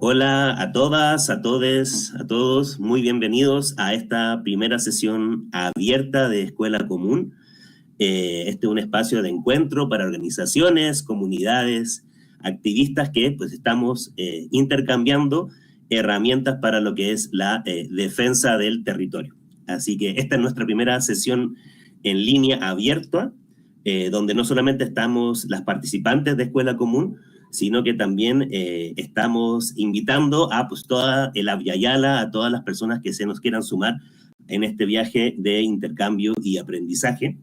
Hola a todas, a todes, a todos. Muy bienvenidos a esta primera sesión abierta de Escuela Común. Este es un espacio de encuentro para organizaciones, comunidades, activistas que pues estamos intercambiando herramientas para lo que es la defensa del territorio. Así que esta es nuestra primera sesión en línea abierta, donde no solamente estamos las participantes de Escuela Común, sino que también estamos invitando a pues, toda el Avyayala, a todas las personas que se nos quieran sumar en este viaje de intercambio y aprendizaje.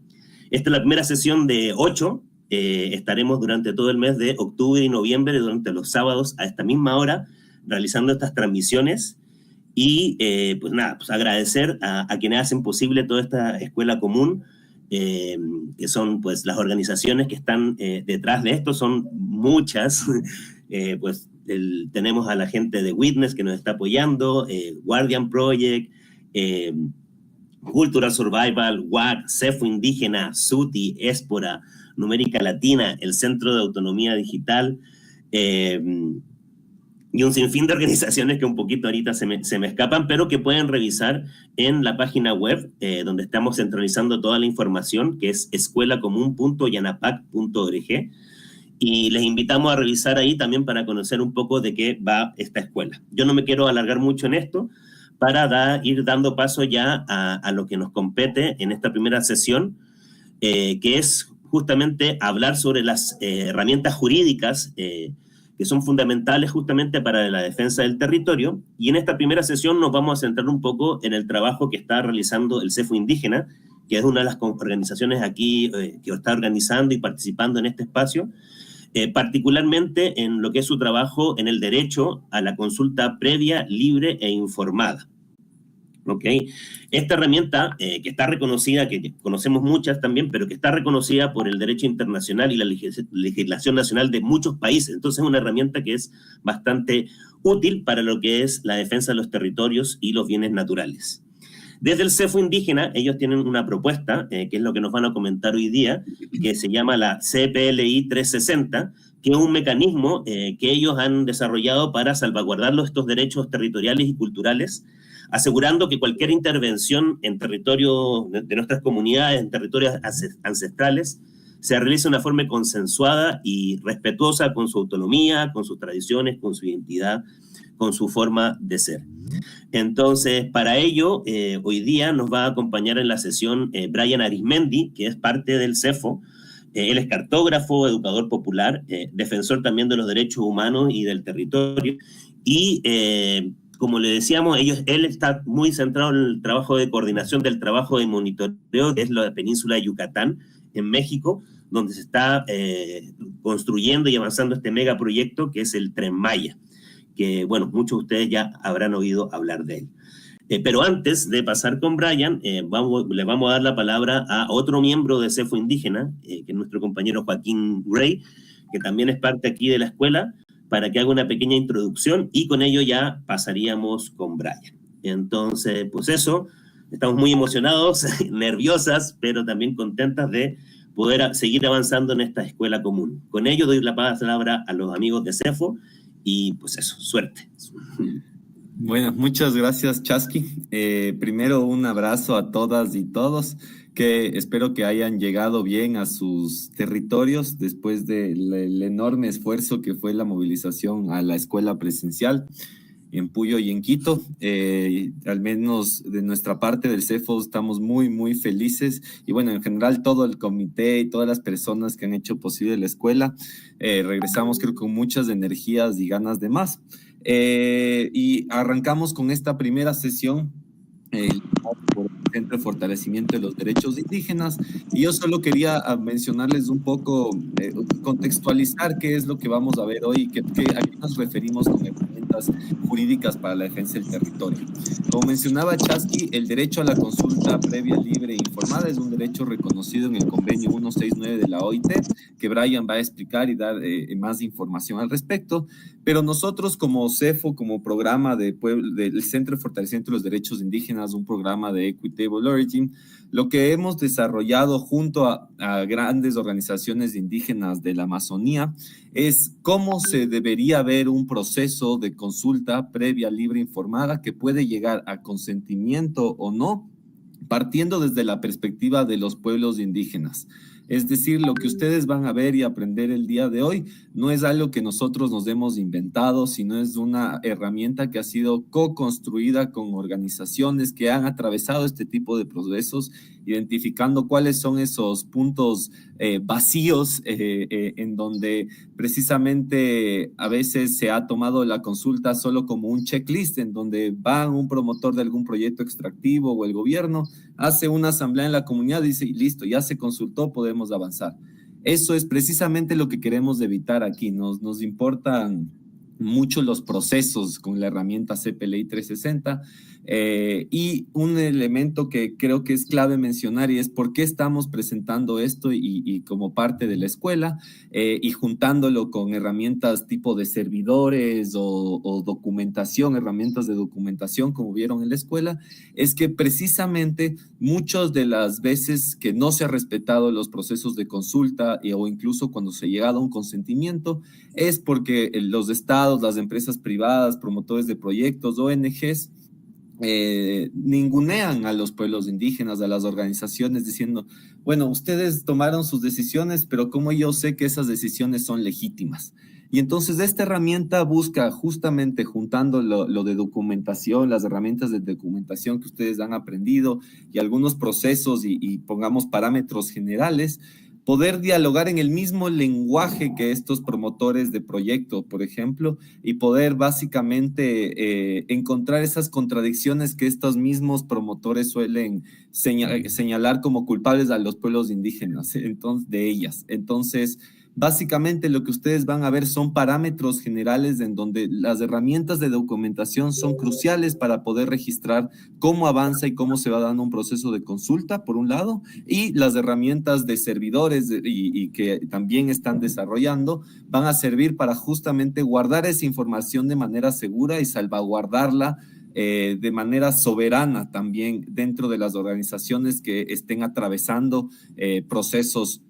Esta es la primera sesión de 8. Estaremos durante todo el mes de octubre y noviembre, durante los sábados a esta misma hora, realizando estas transmisiones. Y pues nada, pues agradecer a quienes hacen posible toda esta escuela común, que son pues las organizaciones que están detrás de esto, son muchas. Pues tenemos a la gente de Witness que nos está apoyando, Guardian Project, Cultural Survival, WAC, CEFO Indígena, SUTI, Éspora, Numérica Latina, el Centro de Autonomía Digital, y un sinfín de organizaciones que un poquito ahorita se me escapan, pero que pueden revisar en la página web, donde estamos centralizando toda la información, que es escuelacomún.yanapac.org, y les invitamos a revisar ahí también para conocer un poco de qué va esta escuela. Yo no me quiero alargar mucho en esto, para ir dando paso ya a lo que nos compete en esta primera sesión, que es justamente hablar sobre las herramientas jurídicas que son fundamentales justamente para la defensa del territorio. Y en esta primera sesión nos vamos a centrar un poco en el trabajo que está realizando el CEFO Indígena, que es una de las organizaciones aquí que está organizando y participando en este espacio, particularmente en lo que es su trabajo en el derecho a la consulta previa, libre e informada. ¿Okay? Esta herramienta que está reconocida, que conocemos muchas también, pero que está reconocida por el derecho internacional y la legislación nacional de muchos países. Entonces es una herramienta que es bastante útil para lo que es la defensa de los territorios y los bienes naturales. Desde el CEFO Indígena, ellos tienen una propuesta, que es lo que nos van a comentar hoy día, que se llama la CPLI 360, que es un mecanismo que ellos han desarrollado para salvaguardar estos derechos territoriales y culturales, asegurando que cualquier intervención en territorio de nuestras comunidades, en territorios ancestrales, se realice de una forma consensuada y respetuosa con su autonomía, con sus tradiciones, con su identidad, con su forma de ser. Entonces, para ello, hoy día nos va a acompañar en la sesión Brian Arismendi, que es parte del CEFO. Él es cartógrafo, educador popular, defensor también de los derechos humanos y del territorio. Y como le decíamos, él está muy centrado en el trabajo de coordinación del trabajo de monitoreo, que es la península de Yucatán, en México, donde se está construyendo y avanzando este megaproyecto que es el Tren Maya, que, bueno, muchos de ustedes ya habrán oído hablar de él. Pero antes de pasar con Brian, le vamos a dar la palabra a otro miembro de CEFO Indígena, que es nuestro compañero Joaquín Gray, que también es parte aquí de la escuela, para que haga una pequeña introducción y con ello ya pasaríamos con Brian. Entonces, pues eso, estamos muy emocionados, nerviosas, pero también contentas de poder seguir avanzando en esta escuela común. Con ello doy la palabra a los amigos de CEFO y pues eso, suerte. Bueno, muchas gracias, Chasqui. Primero, un abrazo a todas y todos, que espero que hayan llegado bien a sus territorios después del enorme esfuerzo que fue la movilización a la escuela presencial en Puyo y en Quito. Al menos de nuestra parte del CEFO estamos muy, muy felices. Y bueno, en general todo el comité y todas las personas que han hecho posible la escuela, regresamos creo con muchas energías y ganas de más. Y arrancamos con esta primera sesión por el Centro de Fortalecimiento de los Derechos Indígenas, y yo solo quería mencionarles un poco, contextualizar qué es lo que vamos a ver hoy, a qué nos referimos con herramientas jurídicas para la defensa del territorio. Como mencionaba Chasqui, el derecho a la consulta previa, libre e informada es un derecho reconocido en el convenio 169 de la OIT, que Brian va a explicar y dar más información al respecto. pero nosotros como CEFO, como programa del Centro de Fortalecimiento de los Derechos Indígenas, un programa de Equitable Origin, lo que hemos desarrollado junto a grandes organizaciones indígenas de la Amazonía es cómo se debería ver un proceso de consulta previa, libre, informada, que puede llegar a consentimiento o no, partiendo desde la perspectiva de los pueblos indígenas. Es decir, lo que ustedes van a ver y aprender el día de hoy no es algo que nosotros nos hemos inventado, sino es una herramienta que ha sido co-construida con organizaciones que han atravesado este tipo de procesos, identificando cuáles son esos puntos vacíos en donde precisamente a veces se ha tomado la consulta solo como un checklist, en donde va un promotor de algún proyecto extractivo o el gobierno, hace una asamblea en la comunidad y dice, listo, ya se consultó, podemos avanzar. Eso es precisamente lo que queremos evitar aquí. Nos importan mucho los procesos con la herramienta CPLI 360 y un elemento que creo que es clave mencionar y es por qué estamos presentando esto y como parte de la escuela y juntándolo con herramientas tipo de servidores o documentación, herramientas de documentación como vieron en la escuela, es que precisamente muchas de las veces que no se ha respetado los procesos de consulta o incluso cuando se ha llegado a un consentimiento es porque los estados, las empresas privadas, promotores de proyectos, ONGs, ningunean a los pueblos indígenas, a las organizaciones, diciendo, bueno, ustedes tomaron sus decisiones, pero ¿cómo yo sé que esas decisiones son legítimas? Y entonces esta herramienta busca justamente juntando lo de documentación, las herramientas de documentación que ustedes han aprendido y algunos procesos y pongamos parámetros generales, poder dialogar en el mismo lenguaje que estos promotores de proyecto, por ejemplo, y poder básicamente encontrar esas contradicciones que estos mismos promotores suelen señalar como culpables a los pueblos indígenas, entonces, de ellas. Entonces, básicamente lo que ustedes van a ver son parámetros generales en donde las herramientas de documentación son cruciales para poder registrar cómo avanza y cómo se va dando un proceso de consulta, por un lado, y las herramientas de servidores y que también están desarrollando van a servir para justamente guardar esa información de manera segura y salvaguardarla de manera soberana también dentro de las organizaciones que estén atravesando procesos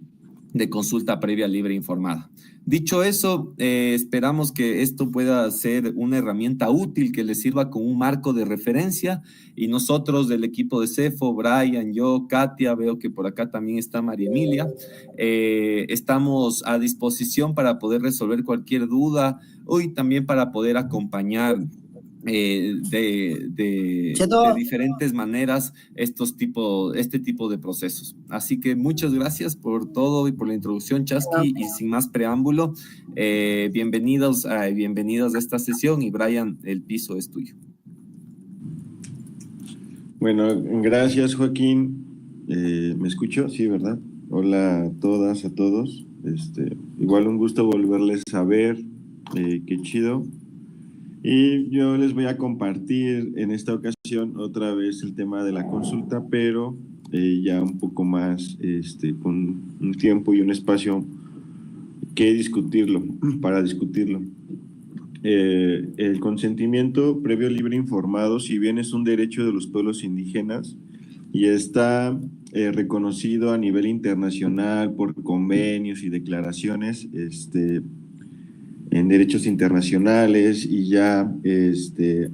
de consulta previa, libre e informada. Dicho eso, esperamos que esto pueda ser una herramienta útil que les sirva como un marco de referencia y nosotros del equipo de CEFO, Brian, yo, Katia, veo que por acá también está María Emilia, estamos a disposición para poder resolver cualquier duda y también para poder acompañar de diferentes maneras este tipo de procesos. Así que muchas gracias por todo y por la introducción, Chasqui, y sin más preámbulo, bienvenidos a esta sesión y Brian, el piso es tuyo. Bueno, gracias, Joaquín. ¿Me escucho? Sí, ¿verdad? Hola a todas, a todos. Igual un gusto volverles a ver. Qué chido. Y yo les voy a compartir en esta ocasión otra vez el tema de la consulta, pero ya un poco más con un tiempo y un espacio que discutirlo, para discutirlo. El consentimiento previo, libre e informado, si bien es un derecho de los pueblos indígenas y está reconocido a nivel internacional por convenios y declaraciones, en derechos internacionales y ya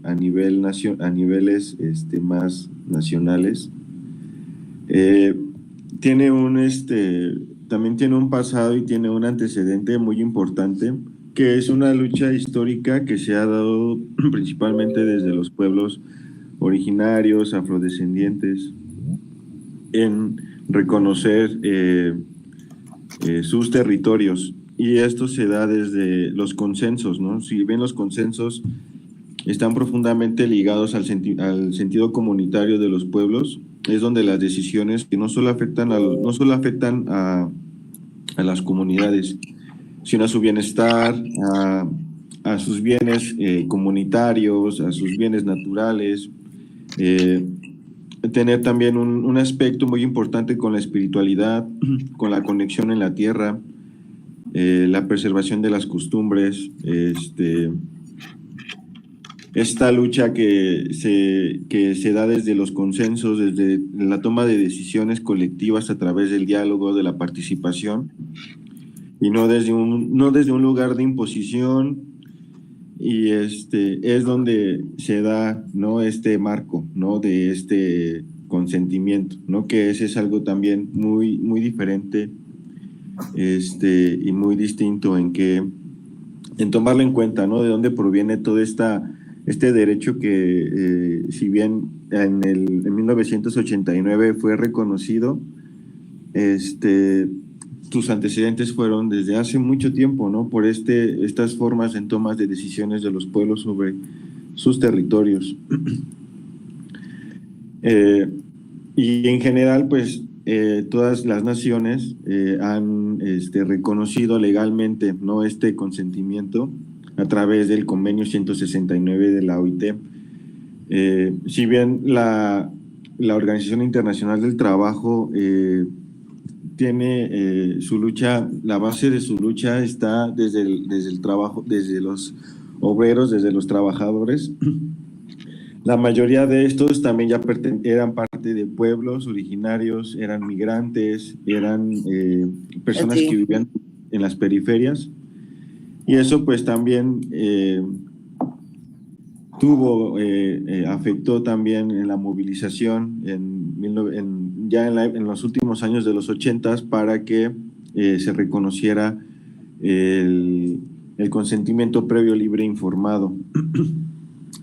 a niveles más nacionales. También tiene un pasado y tiene un antecedente muy importante, que es una lucha histórica que se ha dado principalmente desde los pueblos originarios, afrodescendientes, en reconocer sus territorios. Y esto se da desde los consensos, ¿no? Si bien los consensos están profundamente ligados al sentido comunitario de los pueblos, es donde las decisiones que no solo afectan a las comunidades, sino a su bienestar, a sus bienes comunitarios, a sus bienes naturales, tener también un aspecto muy importante con la espiritualidad, con la conexión en la tierra, la preservación de las costumbres, esta lucha que se da desde los consensos, desde la toma de decisiones colectivas a través del diálogo, de la participación, y no desde un lugar de imposición, y es donde se da, ¿no?, este marco, ¿no?, de este consentimiento, ¿no?, que ese es algo también muy, muy diferente, y muy distinto en tomarlo en cuenta, ¿no?, de dónde proviene todo este derecho que, si bien en 1989 fue reconocido, tus antecedentes fueron desde hace mucho tiempo, ¿no?, por estas formas en tomas de decisiones de los pueblos sobre sus territorios. Y en general, pues, todas las naciones han reconocido legalmente, ¿no?, este consentimiento a través del convenio 169 de la OIT. Si bien la Organización Internacional del Trabajo tiene su lucha, la base de su lucha está desde el trabajo, desde los obreros, desde los trabajadores. La mayoría de estos también ya eran parte de pueblos originarios, eran migrantes, eran personas que vivían en las periferias, y eso pues también afectó también en la movilización en los últimos años de los 80 para que se reconociera el consentimiento previo, libre e informado.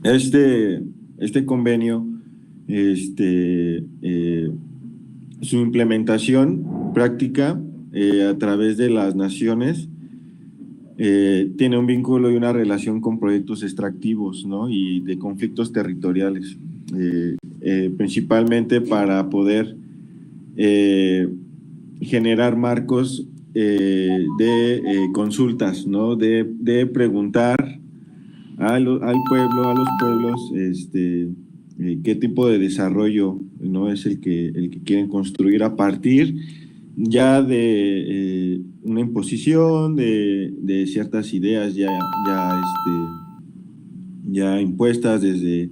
Este convenio, su implementación práctica a través de las naciones tiene un vínculo y una relación con proyectos extractivos, ¿no?, y de conflictos territoriales, principalmente para poder generar marcos de consultas, ¿no?, de preguntar al pueblo, a los pueblos, qué tipo de desarrollo, ¿no?, es el que quieren construir a partir ya de una imposición de ciertas ideas ya impuestas desde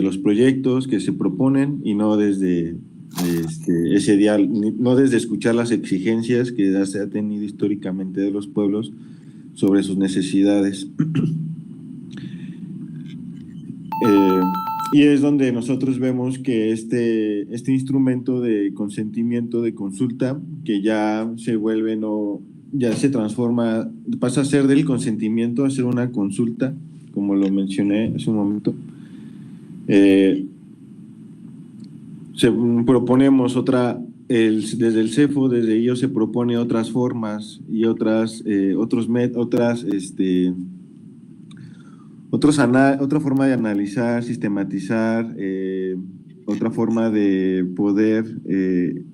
los proyectos que se proponen, y no desde no desde escuchar las exigencias que se ha tenido históricamente de los pueblos sobre sus necesidades. Y es donde nosotros vemos que este instrumento de consentimiento, de consulta, que ya se transforma, pasa a ser del consentimiento a ser una consulta, como lo mencioné hace un momento. Proponemos desde el CEFO, desde ellos se propone otras formas y otra forma de analizar, sistematizar, otra forma de poder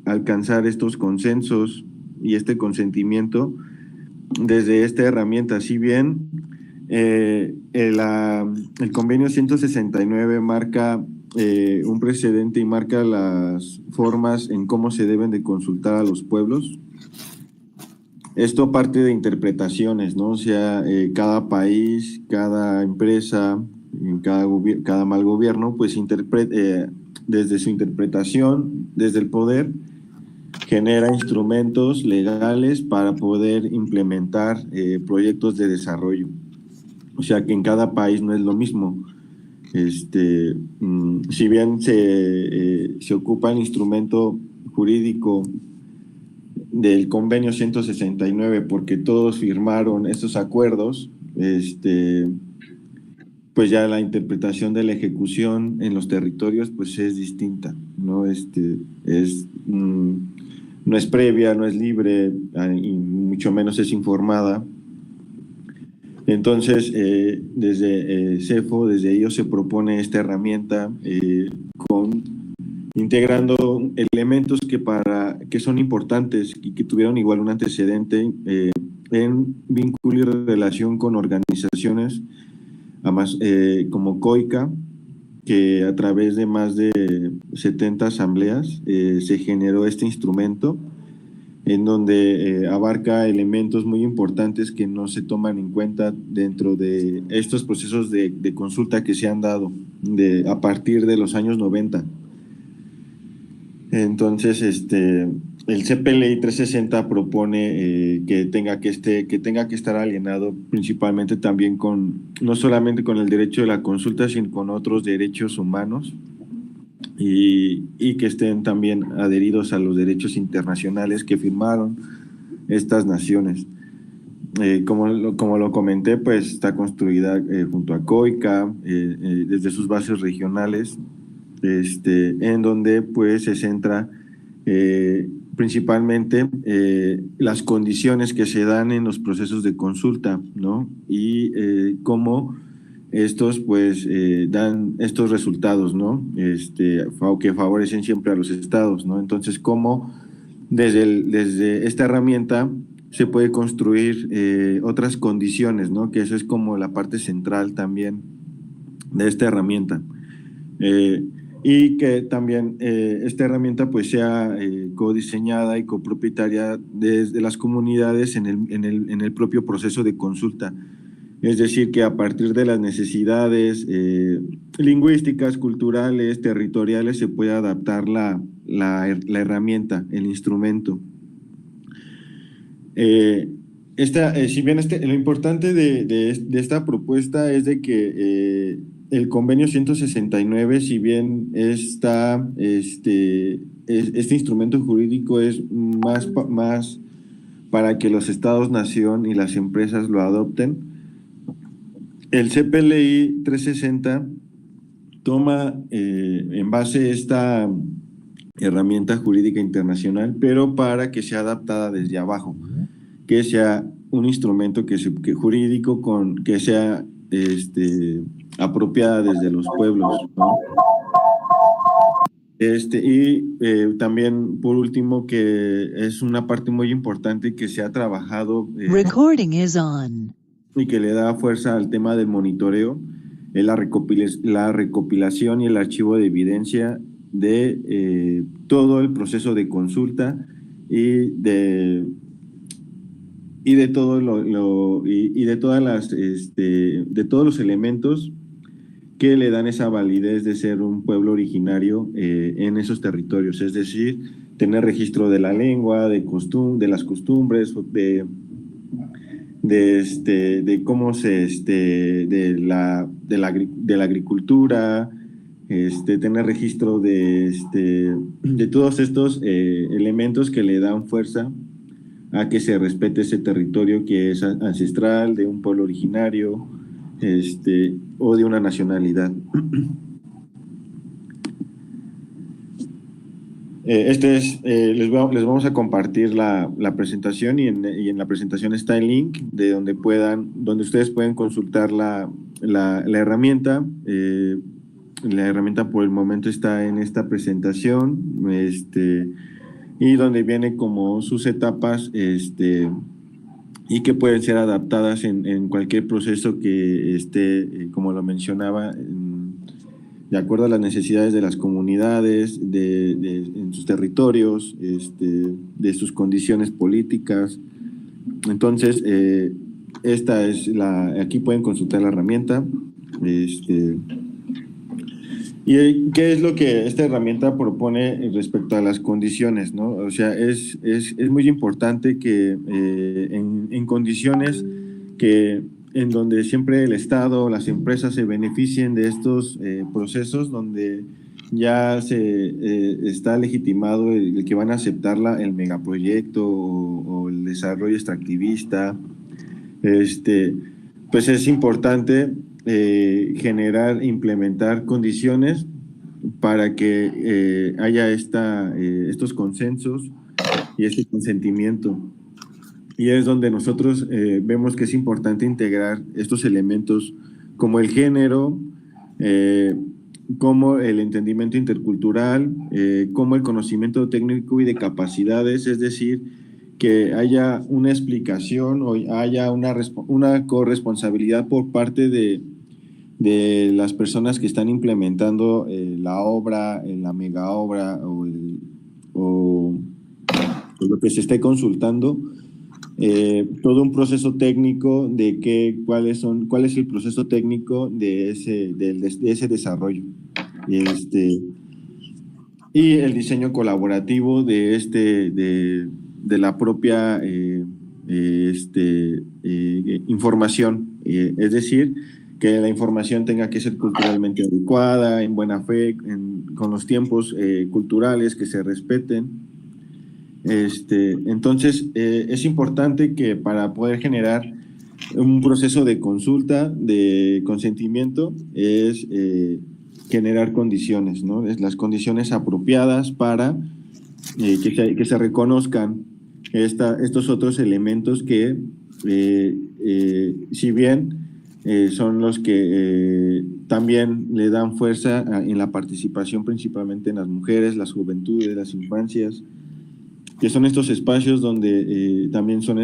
alcanzar estos consensos y este consentimiento desde esta herramienta. Si bien el convenio 169 marca un precedente y marca las formas en cómo se deben de consultar a los pueblos, esto parte de interpretaciones, ¿no? O sea, cada país, cada empresa, cada mal gobierno, pues desde su interpretación, desde el poder, genera instrumentos legales para poder implementar proyectos de desarrollo. O sea, que en cada país no es lo mismo. Si bien se ocupa el instrumento jurídico del convenio 169 porque todos firmaron estos acuerdos, pues ya la interpretación de la ejecución en los territorios pues es distinta, ¿no? No es previa, no es libre, y mucho menos es informada. Entonces, desde CEFO, desde ellos se propone esta herramienta integrando elementos que son importantes y que tuvieron igual un antecedente en vínculo y relación con organizaciones como COICA, que a través de más de 70 asambleas se generó este instrumento en donde abarca elementos muy importantes que no se toman en cuenta dentro de estos procesos de consulta que se han dado a partir de los años 90. Entonces, el CPLI 360 propone que tenga que estar alienado principalmente también no solamente con el derecho de la consulta, sino con otros derechos humanos y que estén también adheridos a los derechos internacionales que firmaron estas naciones. Como lo comenté, pues está construida junto a COICA, desde sus bases regionales, en donde pues se centra principalmente las condiciones que se dan en los procesos de consulta, ¿no? Y cómo estos pues dan estos resultados, ¿no? Que favorecen siempre a los estados, ¿no? Entonces, cómo desde esta herramienta se puede construir otras condiciones, ¿no? Que eso es como la parte central también de esta herramienta. Y que también esta herramienta pues sea codiseñada y copropietaria desde las comunidades en el propio proceso de consulta. Es decir, que a partir de las necesidades lingüísticas, culturales, territoriales, se puede adaptar la herramienta, el instrumento. Si bien lo importante de esta propuesta es de que el convenio 169, si bien este instrumento jurídico es más para que los estados-nación y las empresas lo adopten, el CPLI 360 toma en base esta herramienta jurídica internacional, pero para que sea adaptada desde abajo, que sea un instrumento jurídico que sea apropiada desde los pueblos, ¿no? También, por último, que es una parte muy importante que se ha trabajado Recording is on. Y que le da fuerza al tema del monitoreo, es la recopilación y el archivo de evidencia de todo el proceso de consulta y de todos los elementos que le dan esa validez de ser un pueblo originario en esos territorios, es decir, tener registro de la lengua, de las costumbres, de cómo de la agricultura, tener registro de todos estos elementos que le dan fuerza a que se respete ese territorio que es ancestral, de un pueblo originario, o de una nacionalidad. Les vamos a compartir la presentación y en la presentación está el link de donde ustedes pueden consultar la herramienta. La herramienta por el momento está en esta presentación, y donde viene como sus etapas, y que pueden ser adaptadas en cualquier proceso que esté, como lo mencionaba, de acuerdo a las necesidades de las comunidades, en sus territorios, de sus condiciones políticas. Entonces, aquí pueden consultar la herramienta. ¿Y qué es lo que esta herramienta propone respecto a las condiciones, ¿no? O sea, es muy importante que en condiciones en donde siempre el Estado, las empresas se beneficien de estos procesos, donde ya está legitimado el que van a aceptar el megaproyecto o el desarrollo extractivista, pues es importante implementar condiciones para que haya estos consensos y este consentimiento. Y es donde nosotros vemos que es importante integrar estos elementos como el género, como el entendimiento intercultural, como el conocimiento técnico y de capacidades, es decir, que haya una explicación o haya una corresponsabilidad por parte de las personas que están implementando la obra, la mega obra o lo que se esté consultando, todo un proceso técnico de cuál es el proceso técnico de ese desarrollo. Y el diseño colaborativo de la propia información. Es decir, que la información tenga que ser culturalmente adecuada, en buena fe, con los tiempos culturales que se respeten. Entonces, es importante que para poder generar un proceso de consulta, de consentimiento, es generar condiciones, ¿no? Es las condiciones apropiadas para que se reconozcan estos otros elementos que, si bien son los que también le dan fuerza en la participación, principalmente en las mujeres, las juventudes, las infancias, que son estos espacios donde también son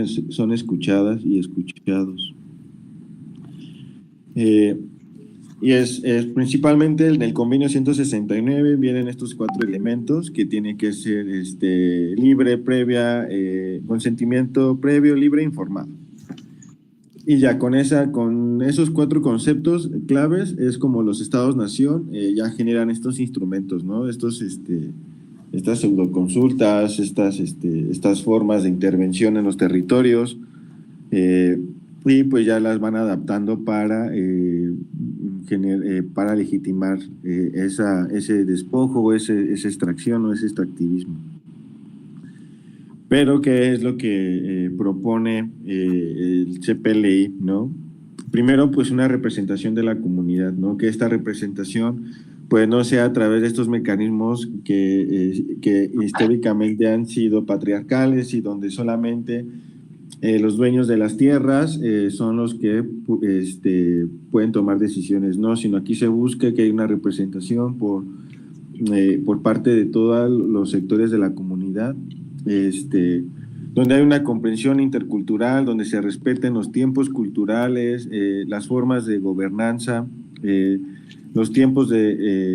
escuchadas y escuchados. Y es principalmente en el convenio 169 vienen estos 4 elementos que tiene que ser libre, previa, consentimiento previo, libre e informado. Y ya con esos 4 conceptos claves es como los estados-nación ya generan estos instrumentos, ¿no? Estas pseudoconsultas, estas formas de intervención en los territorios, y pues ya las van adaptando para legitimar ese despojo, esa extracción o ese extractivismo. Pero ¿qué es lo que propone el CPLI, ¿no? Primero, pues una representación de la comunidad, ¿no? Que esta representación pues no sea a través de estos mecanismos que históricamente han sido patriarcales y donde solamente los dueños de las tierras son los que pueden tomar decisiones, ¿no? Sino aquí se busca que haya una representación por parte de todos los sectores de la comunidad, donde hay una comprensión intercultural, donde se respeten los tiempos culturales, las formas de gobernanza, los tiempos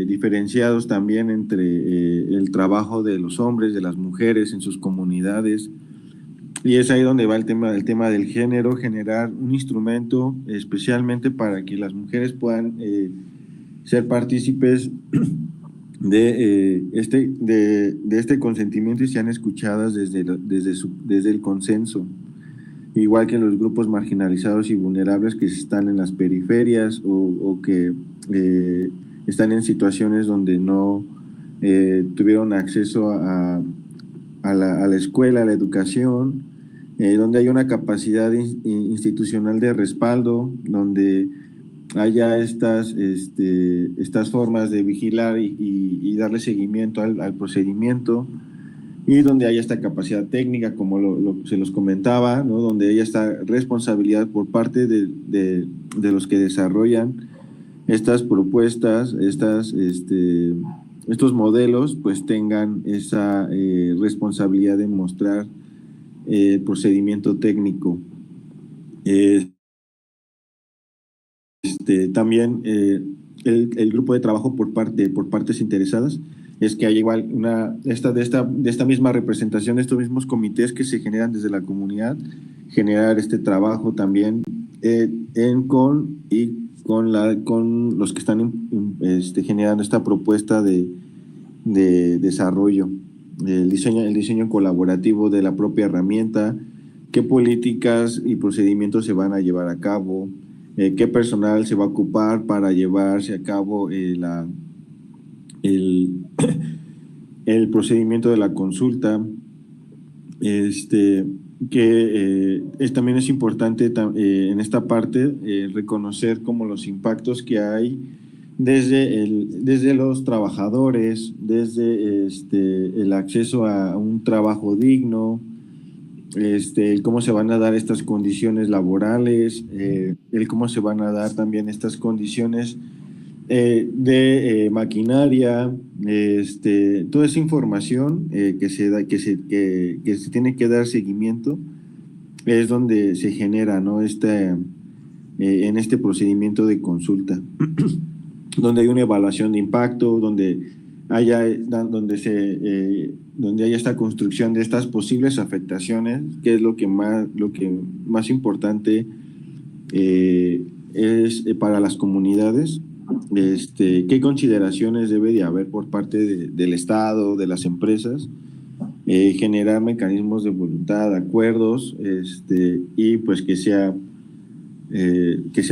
diferenciados también entre el trabajo de los hombres, de las mujeres en sus comunidades. Y es ahí donde va el tema del género, generar un instrumento especialmente para que las mujeres puedan ser partícipes de este consentimiento y sean escuchadas desde el consenso. Igual que los grupos marginalizados y vulnerables que están en las periferias o que están en situaciones donde no tuvieron acceso a la escuela, a la educación, donde hay una capacidad institucional de respaldo, donde haya estas formas de vigilar y darle seguimiento al procedimiento, y donde haya esta capacidad técnica, como se los comentaba, ¿no? Donde haya esta responsabilidad por parte de los que desarrollan estas propuestas, estos modelos, pues tengan esa responsabilidad de mostrar el procedimiento técnico. También el grupo de trabajo por partes interesadas es que hay igual de esta misma representación, de estos mismos comités que se generan desde la comunidad, generar este trabajo también con los que están generando esta propuesta de desarrollo, el diseño colaborativo de la propia herramienta, qué políticas y procedimientos se van a llevar a cabo, qué personal se va a ocupar para llevarse a cabo el procedimiento de la consulta. También es importante en esta parte reconocer como los impactos que hay desde los trabajadores, desde el acceso a un trabajo digno, cómo se van a dar estas condiciones laborales, cómo se van a dar también estas condiciones de maquinaria, toda esa información que se tiene que dar seguimiento, es donde se genera, ¿no? En este procedimiento de consulta, donde hay una evaluación de impacto, donde haya, donde haya esta construcción de estas posibles afectaciones, que es lo que más importante es para las comunidades. ¿Qué consideraciones debe de haber por parte del Estado, de las empresas? Generar mecanismos de voluntad, acuerdos, y pues que sea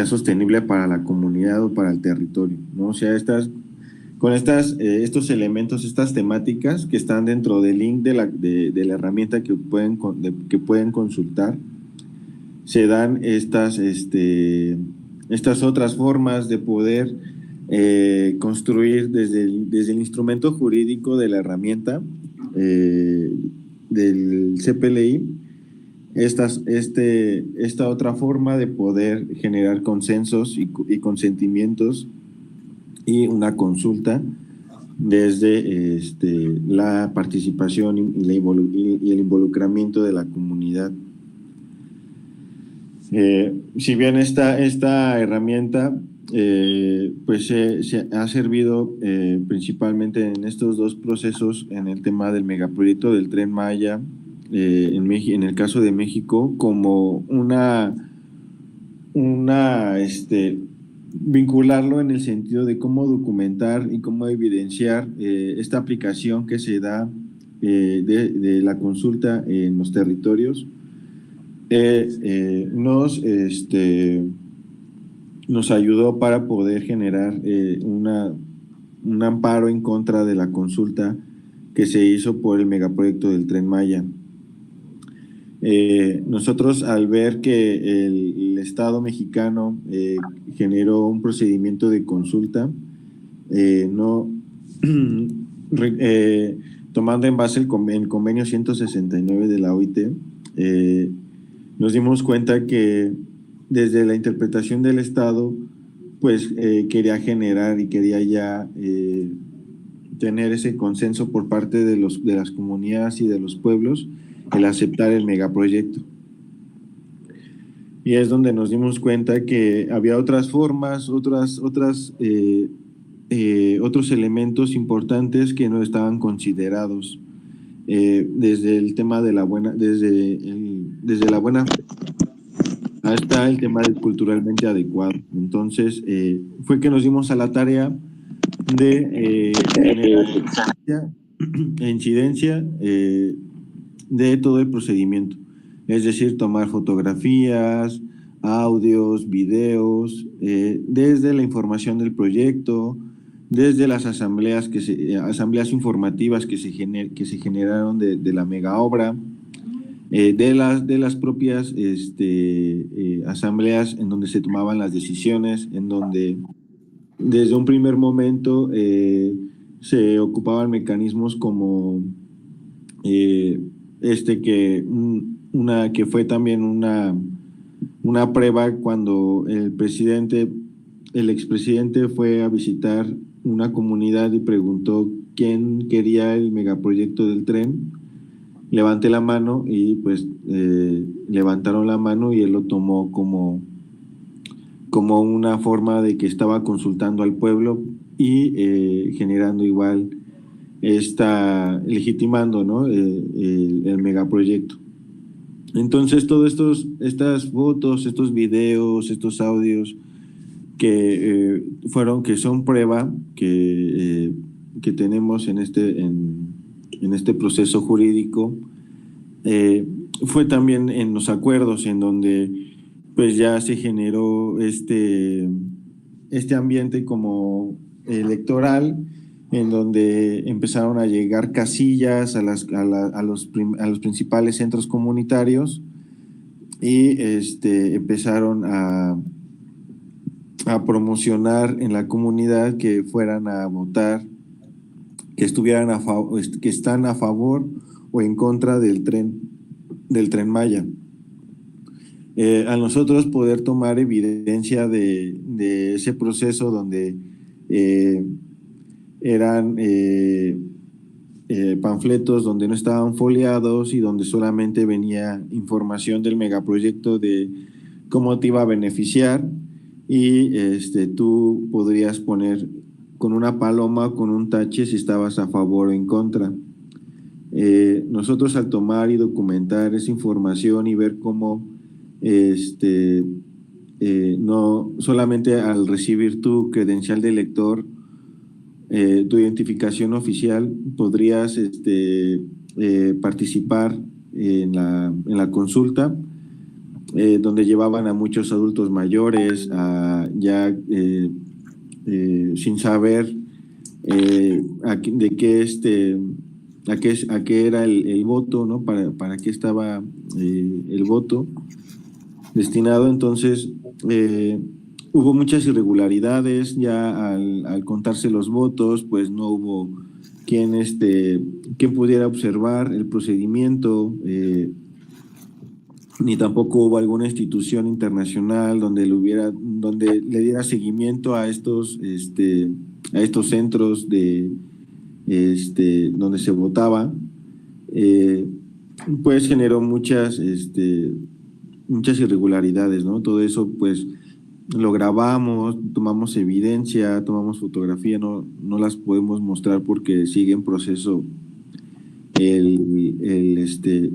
sostenible para la comunidad o para el territorio, ¿no? O sea, estos elementos, estas temáticas que están dentro del link de la herramienta que pueden consultar, se dan estas otras formas de poder construir desde el instrumento jurídico de la herramienta del CPLI, esta otra forma de poder generar consensos y consentimientos y una consulta desde la participación y el involucramiento de la comunidad. Si bien esta herramienta pues se ha servido principalmente en estos dos procesos, en el tema del megaproyecto del Tren Maya, en el caso de México, como vincularlo en el sentido de cómo documentar y cómo evidenciar esta aplicación que se da de la consulta en los territorios. Nos ayudó para poder generar un amparo en contra de la consulta que se hizo por el megaproyecto del Tren Maya. Nosotros, al ver que el Estado mexicano generó un procedimiento de consulta, tomando en base el convenio 169 de la OIT, nos dimos cuenta que desde la interpretación del Estado, pues quería generar y quería ya tener ese consenso por parte de las comunidades y de los pueblos, el aceptar el megaproyecto. Y es donde nos dimos cuenta que había otras formas, otros elementos importantes que no estaban considerados, desde el tema de la buena, desde la buena hasta el tema del culturalmente adecuado. Entonces, fue que nos dimos a la tarea de generar incidencia de todo el procedimiento, es decir, tomar fotografías, audios, videos, desde la información del proyecto, desde las asambleas informativas que se generaron de la mega obra, de las propias asambleas en donde se tomaban las decisiones, en donde desde un primer momento se ocupaban mecanismos como que fue también una prueba cuando el expresidente fue a visitar una comunidad y preguntó quién quería el megaproyecto del tren. Levanté la mano y pues levantaron la mano y él lo tomó como una forma de que estaba consultando al pueblo y generando igual legitimando, ¿no? el megaproyecto. Entonces todas estas fotos, estos videos, estos audios que son prueba que tenemos en este proceso jurídico, fue también en los acuerdos en donde pues ya se generó este ambiente como electoral, en donde empezaron a llegar casillas a los principales centros comunitarios y empezaron a promocionar en la comunidad que fueran a votar, que estuvieran que están a favor o en contra del tren Maya. A nosotros poder tomar evidencia de ese proceso donde eran panfletos donde no estaban foliados y donde solamente venía información del megaproyecto de cómo te iba a beneficiar, y tú podrías poner con una paloma o con un tache si estabas a favor o en contra. Nosotros al tomar y documentar esa información y ver cómo no solamente al recibir tu credencial de lector, tu identificación oficial, podrías participar en la consulta, donde llevaban a muchos adultos mayores, sin saber de qué a qué era el voto, ¿no? Para qué estaba el voto destinado. Entonces, hubo muchas irregularidades ya al contarse los votos, pues no hubo quien pudiera observar el procedimiento, ni tampoco hubo alguna institución internacional donde le diera seguimiento a estos centros donde se votaba. Pues generó muchas irregularidades, ¿no? Todo eso, pues, lo grabamos, tomamos evidencia, tomamos fotografía, no las podemos mostrar porque sigue en proceso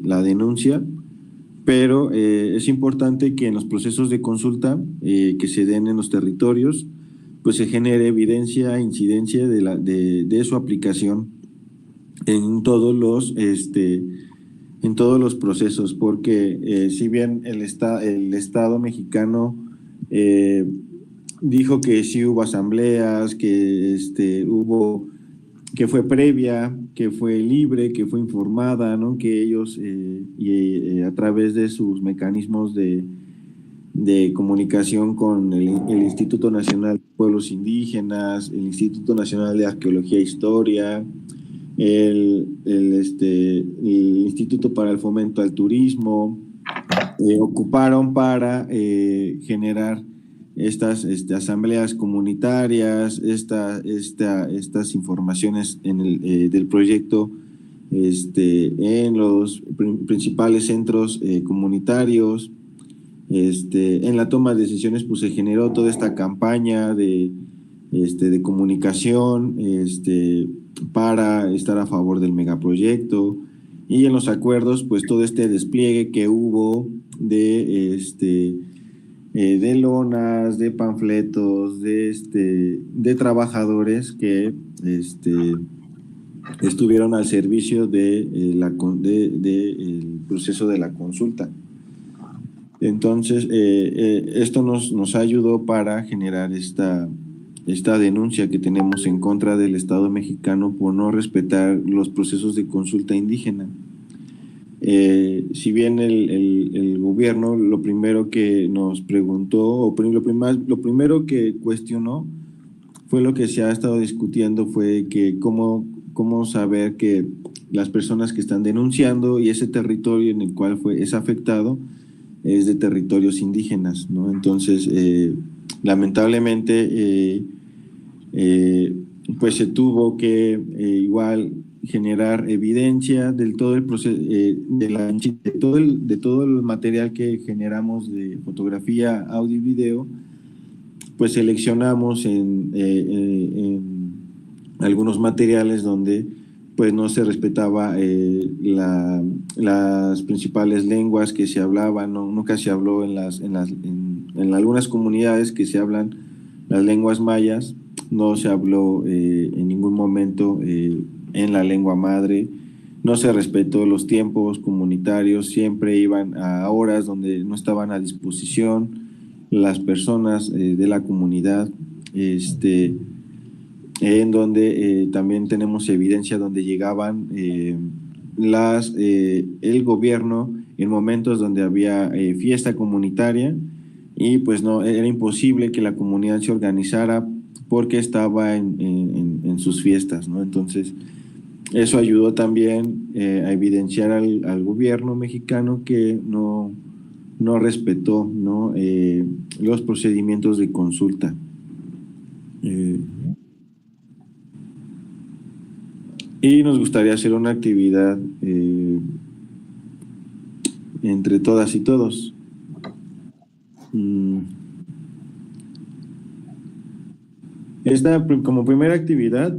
la denuncia, pero es importante que en los procesos de consulta que se den en los territorios, pues se genere evidencia, incidencia de su aplicación en todos los procesos, porque si bien el Estado mexicano dijo que sí hubo asambleas, que que fue previa, que fue libre, que fue informada, ¿no? Que ellos a través de sus mecanismos de comunicación con el Instituto Nacional de Pueblos Indígenas, el Instituto Nacional de Arqueología e Historia, el Instituto para el Fomento al Turismo, ocuparon para generar estas asambleas comunitarias, estas informaciones del proyecto en los principales centros comunitarios. En la toma de decisiones, pues se generó toda esta campaña de comunicación para estar a favor del megaproyecto, y en los acuerdos, pues todo este despliegue que hubo de lonas, de panfletos, de trabajadores que estuvieron al servicio del proceso de la consulta. Entonces, esto nos ayudó para generar esta denuncia que tenemos en contra del Estado mexicano por no respetar los procesos de consulta indígena. Si bien el gobierno lo primero que nos preguntó, o lo primero que cuestionó, fue lo que se ha estado discutiendo, fue que cómo saber que las personas que están denunciando y ese territorio en el cual es afectado es de territorios indígenas, ¿no? Entonces, lamentablemente, pues se tuvo que igual generar evidencia del todo el proceso, de todo el material que generamos de fotografía, audio y video. Pues seleccionamos en algunos materiales donde pues no se respetaba las principales lenguas que se hablaban, nunca se habló en algunas comunidades que se hablan las lenguas mayas, no se habló en ningún momento en la lengua madre, no se respetó los tiempos comunitarios, siempre iban a horas donde no estaban a disposición las personas de la comunidad, en donde también tenemos evidencia donde llegaban el gobierno en momentos donde había fiesta comunitaria, y pues no, era imposible que la comunidad se organizara porque estaba en sus fiestas, ¿no? Entonces, eso ayudó también a evidenciar al gobierno mexicano que no respetó, ¿no? Los procedimientos de consulta. Y nos gustaría hacer una actividad entre todas y todos. Como primera actividad,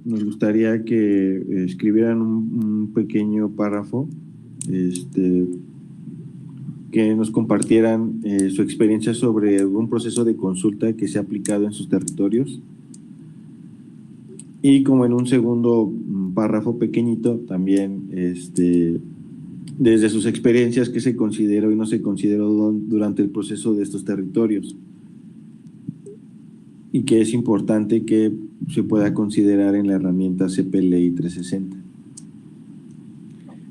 nos gustaría que escribieran un pequeño párrafo, que nos compartieran su experiencia sobre algún proceso de consulta que se ha aplicado en sus territorios. Y como en un segundo párrafo pequeñito, también desde sus experiencias que se consideró y no se consideró durante el proceso de estos territorios, y que es importante que se pueda considerar en la herramienta CPLI 360.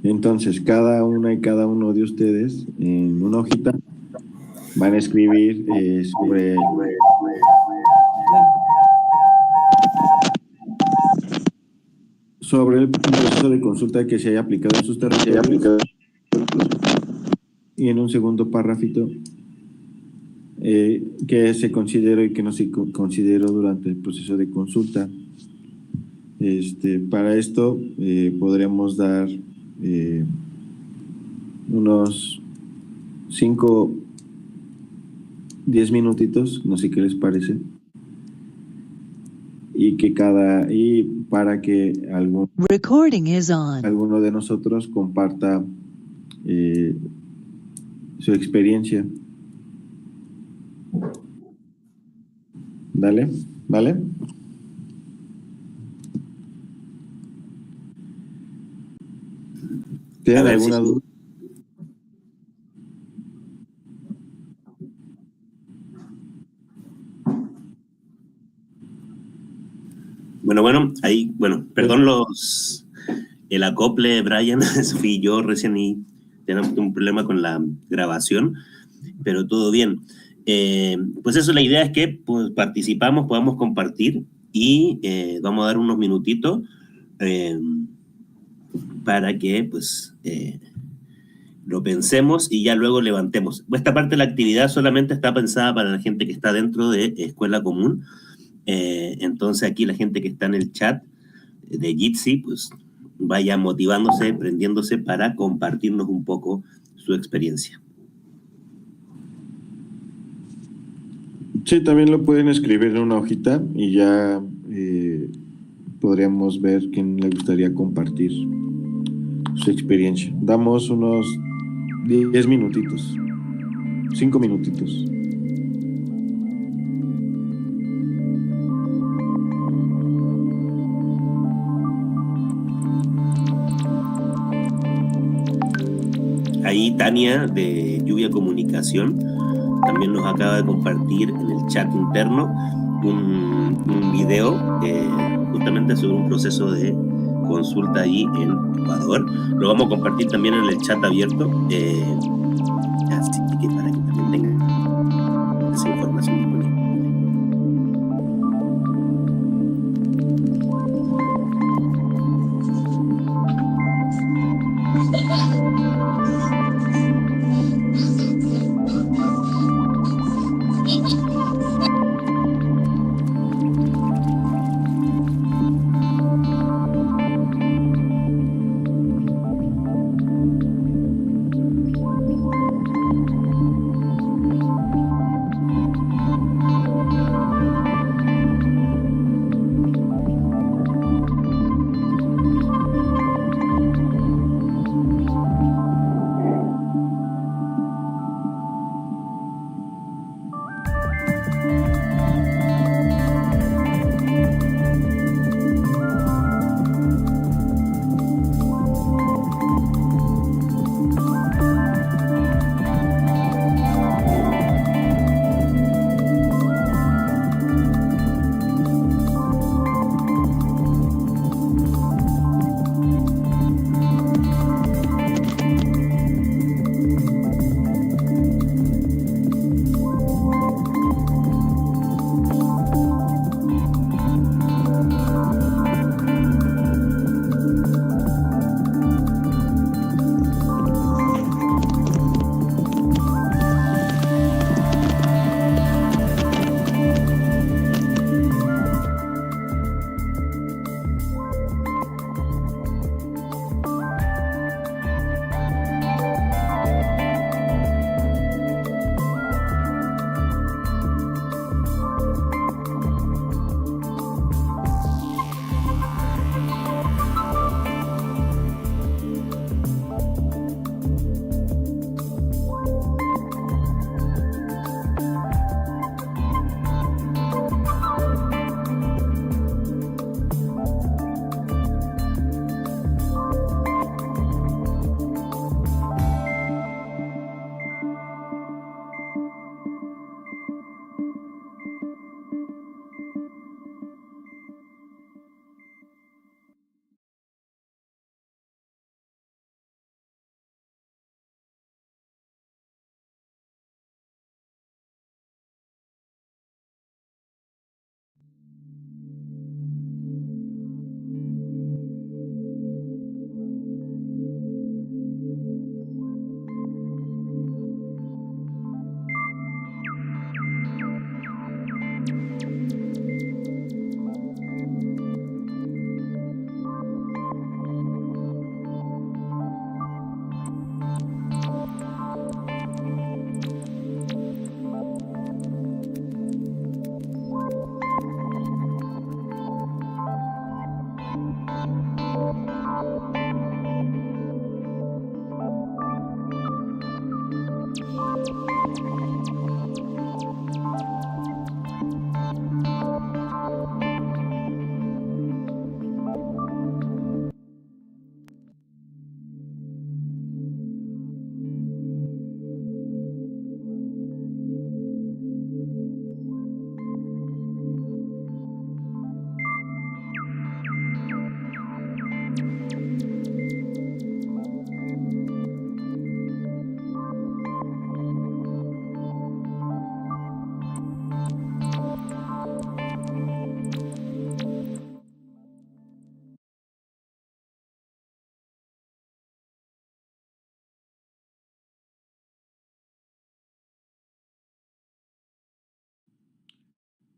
Entonces, cada una y cada uno de ustedes en una hojita van a escribir sobre el proceso de consulta que se haya aplicado en sus territorios, y en un segundo párrafito que se consideró y que no se consideró durante el proceso de consulta. Para esto podremos dar unos 5, 10 minutitos, no sé qué les parece, y para que Recording is on. alguno de nosotros comparta su experiencia. Dale, ¿vale? ¿Tienen alguna duda? Bueno, ahí, perdón el acople, Brian, fui yo recién y tenemos un problema con la grabación, pero todo bien. Pues eso, la idea es que pues, participamos, podamos compartir y vamos a dar unos minutitos para que pues lo pensemos y ya luego levantemos. Esta parte de la actividad solamente está pensada para la gente que está dentro de Escuela Común. Entonces aquí la gente que está en el chat de Jitsi pues vaya motivándose, prendiéndose para compartirnos un poco su experiencia. Sí, también lo pueden escribir en una hojita y ya podríamos ver quién le gustaría compartir su experiencia. Damos unos 10 minutitos, 5 minutitos. Ahí Tania de Lluvia Comunicación también nos acaba de compartir en el chat interno un video justamente sobre un proceso de consulta allí en Ecuador. Lo vamos a compartir también en el chat abierto, así que para que también tengan esa información disponible.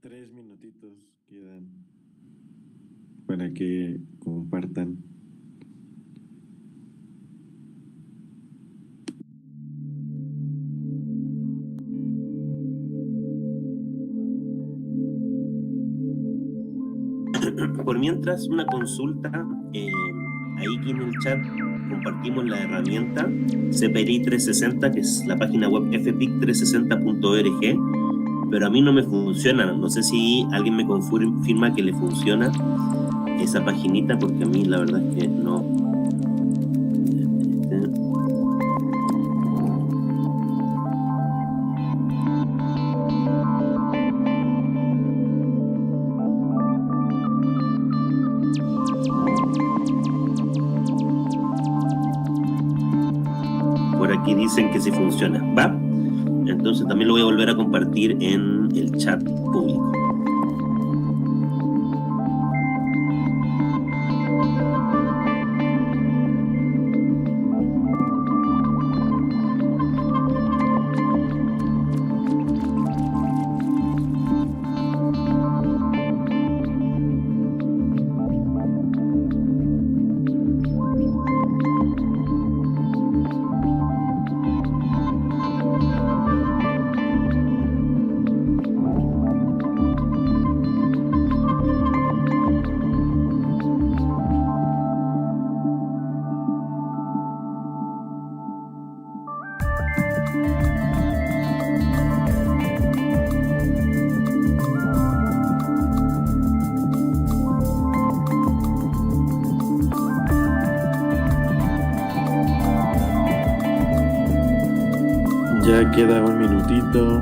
3 minutitos quedan para que compartan. Por mientras, una consulta, ahí en el chat compartimos la herramienta CPRI 360, que es la página web fpic360.org, pero a mí no me funciona. No sé si alguien me confirma que le funciona esa paginita, porque a mí la verdad es que no. Por aquí dicen que sí funciona. ¿Va? Entonces también lo voy a volver a compartir en el chat público. Ya queda un minutito.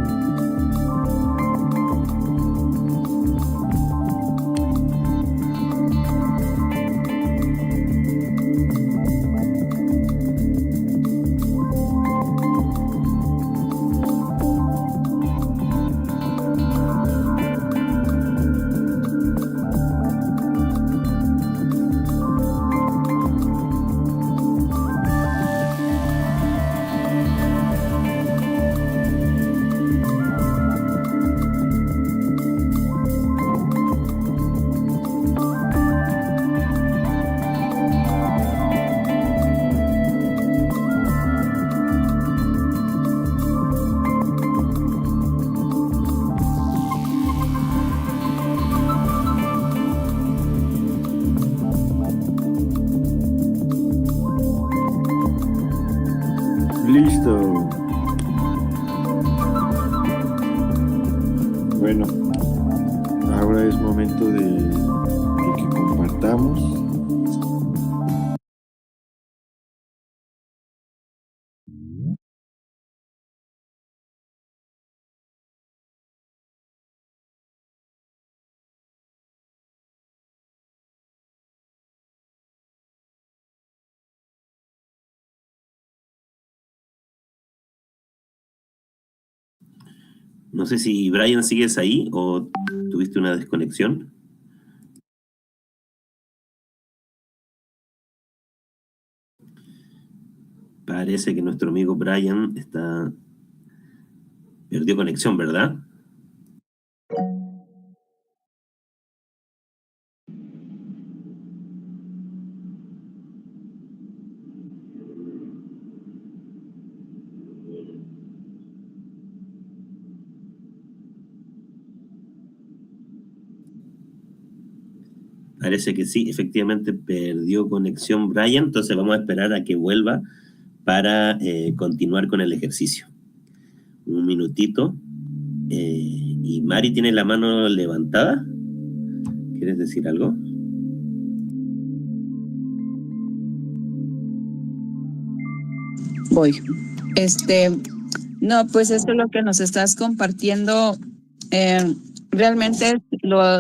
Listo. Bueno, ahora es momento de que compartamos. No sé si Brian sigues ahí o tuviste una desconexión. Parece que nuestro amigo Brian perdió conexión, ¿verdad? Parece que sí, efectivamente perdió conexión Brian, entonces vamos a esperar a que vuelva para continuar con el ejercicio. Un minutito. Y Mari tiene la mano levantada. ¿Quieres decir algo? Voy. No, pues esto es lo que nos estás compartiendo. Realmente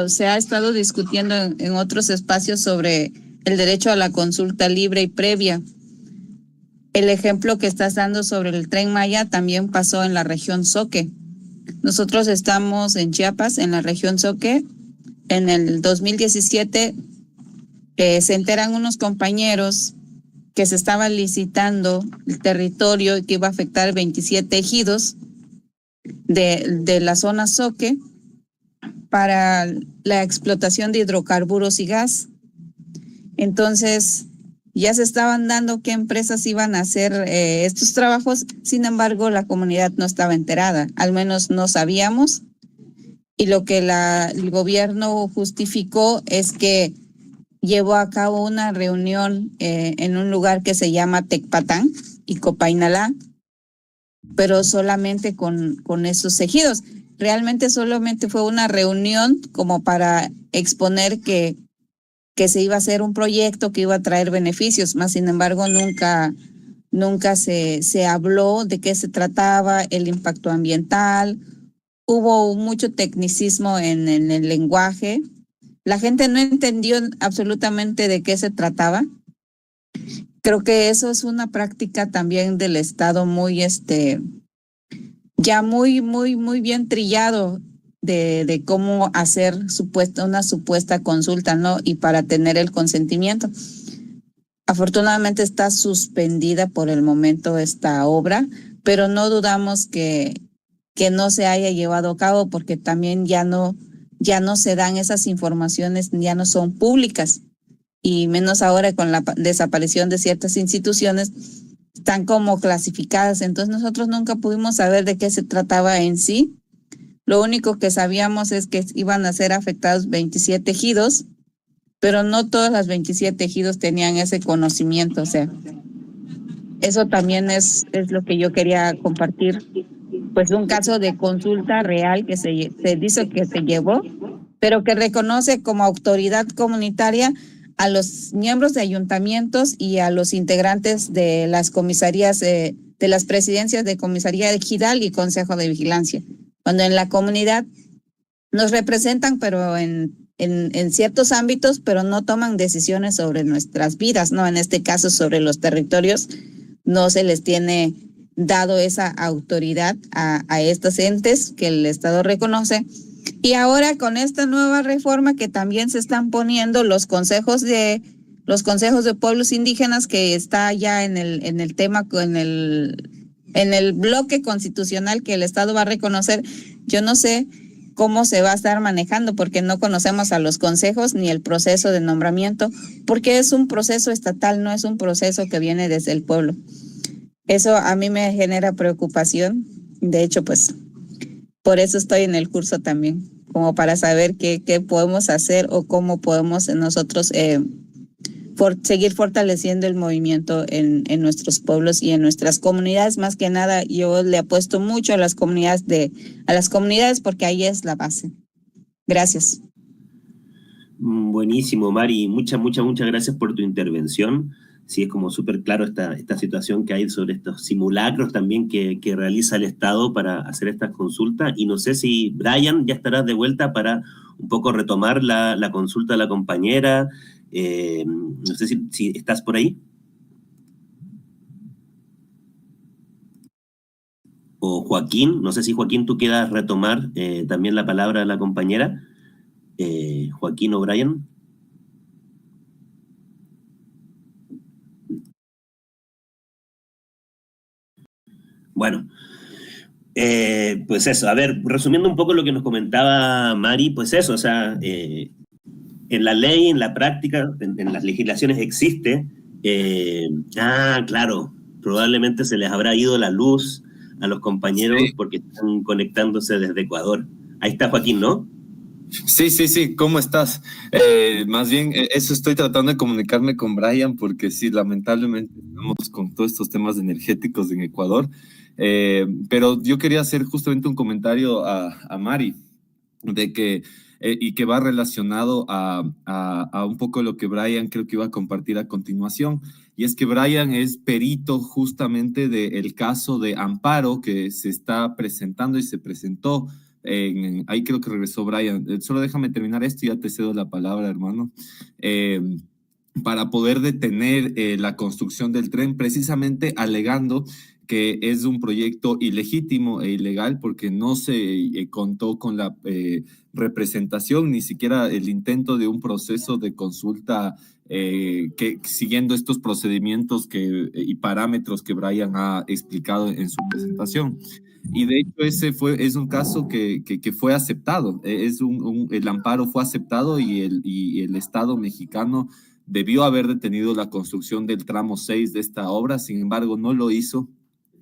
se ha estado discutiendo en otros espacios sobre el derecho a la consulta libre y previa. El ejemplo que estás dando sobre el Tren Maya también pasó en la región Soque. Nosotros estamos en Chiapas, en la región Soque. En el 2017 se enteran unos compañeros que se estaba licitando el territorio y que iba a afectar 27 ejidos de la zona Soque, para la explotación de hidrocarburos y gas. Entonces, ya se estaban dando qué empresas iban a hacer estos trabajos, sin embargo, la comunidad no estaba enterada, al menos no sabíamos. Y lo que el gobierno justificó es que llevó a cabo una reunión en un lugar que se llama Tecpatán y Copainalá, pero solamente con esos ejidos. Realmente solamente fue una reunión como para exponer que se iba a hacer un proyecto que iba a traer beneficios, más sin embargo nunca se habló de qué se trataba, el impacto ambiental. Hubo mucho tecnicismo en el lenguaje. La gente no entendió absolutamente de qué se trataba. Creo que eso es una práctica también del Estado muy, ya muy bien trillado de cómo hacer una supuesta consulta, ¿no? Y para tener el consentimiento. Afortunadamente está suspendida por el momento esta obra, pero no dudamos que no se haya llevado a cabo porque también ya no se dan esas informaciones, ya no son públicas, y menos ahora con la desaparición de ciertas instituciones, están como clasificadas. Entonces nosotros nunca pudimos saber de qué se trataba en sí. Lo único que sabíamos es que iban a ser afectados 27 ejidos, pero no todas las 27 ejidos tenían ese conocimiento. O sea, eso también es lo que yo quería compartir. Pues un caso de consulta real que se dice que se llevó, pero que reconoce como autoridad comunitaria a los miembros de ayuntamientos y a los integrantes de las comisarías, de las presidencias de comisaría ejidal y consejo de vigilancia. Cuando en la comunidad nos representan, pero en ciertos ámbitos, pero no toman decisiones sobre nuestras vidas, ¿no? En este caso, sobre los territorios, no se les tiene dado esa autoridad a estos entes que el Estado reconoce. Y ahora con esta nueva reforma que también se están poniendo los consejos de pueblos indígenas, que está ya en el tema, en el bloque constitucional que el Estado va a reconocer, yo no sé cómo se va a estar manejando porque no conocemos a los consejos ni el proceso de nombramiento, porque es un proceso estatal, no es un proceso que viene desde el pueblo. Eso a mí me genera preocupación. De hecho, pues por eso estoy en el curso también, como para saber qué podemos hacer o cómo podemos nosotros seguir fortaleciendo el movimiento en nuestros pueblos y en nuestras comunidades. Más que nada, yo le apuesto mucho a las comunidades porque ahí es la base. Gracias. Buenísimo, Mari. Muchas gracias por tu intervención. Sí, es como súper claro esta situación que hay sobre estos simulacros también que realiza el Estado para hacer estas consultas. Y no sé si, Brian, ya estarás de vuelta para un poco retomar la consulta de la compañera. No sé si estás por ahí. O Joaquín, no sé si Joaquín tú quieras retomar también la palabra de la compañera. Joaquín o Brian. Bueno, pues eso, a ver, resumiendo un poco lo que nos comentaba Mari, pues eso, o sea, en la ley, en la práctica, en las legislaciones existe, claro, probablemente se les habrá ido la luz a los compañeros porque están conectándose desde Ecuador. Ahí está Joaquín, ¿no? Sí, ¿cómo estás? Más bien, eso estoy tratando de comunicarme con Brian porque sí, lamentablemente estamos con todos estos temas energéticos en Ecuador, pero yo quería hacer justamente un comentario a Mari, de que, y que va relacionado a un poco lo que Brian creo que iba a compartir a continuación, y es que Brian es perito justamente del caso de Amparo que se está presentando y se presentó. Ahí creo que regresó Brian. Solo déjame terminar esto y ya te cedo la palabra, hermano. Para poder detener la construcción del tren, precisamente alegando que es un proyecto ilegítimo e ilegal porque no se contó con la representación, ni siquiera el intento de un proceso de consulta que siguiendo estos procedimientos y parámetros que Brian ha explicado en su presentación. Y de hecho es un caso que fue aceptado, el amparo fue aceptado y el Estado mexicano debió haber detenido la construcción del tramo 6 de esta obra, sin embargo no lo hizo.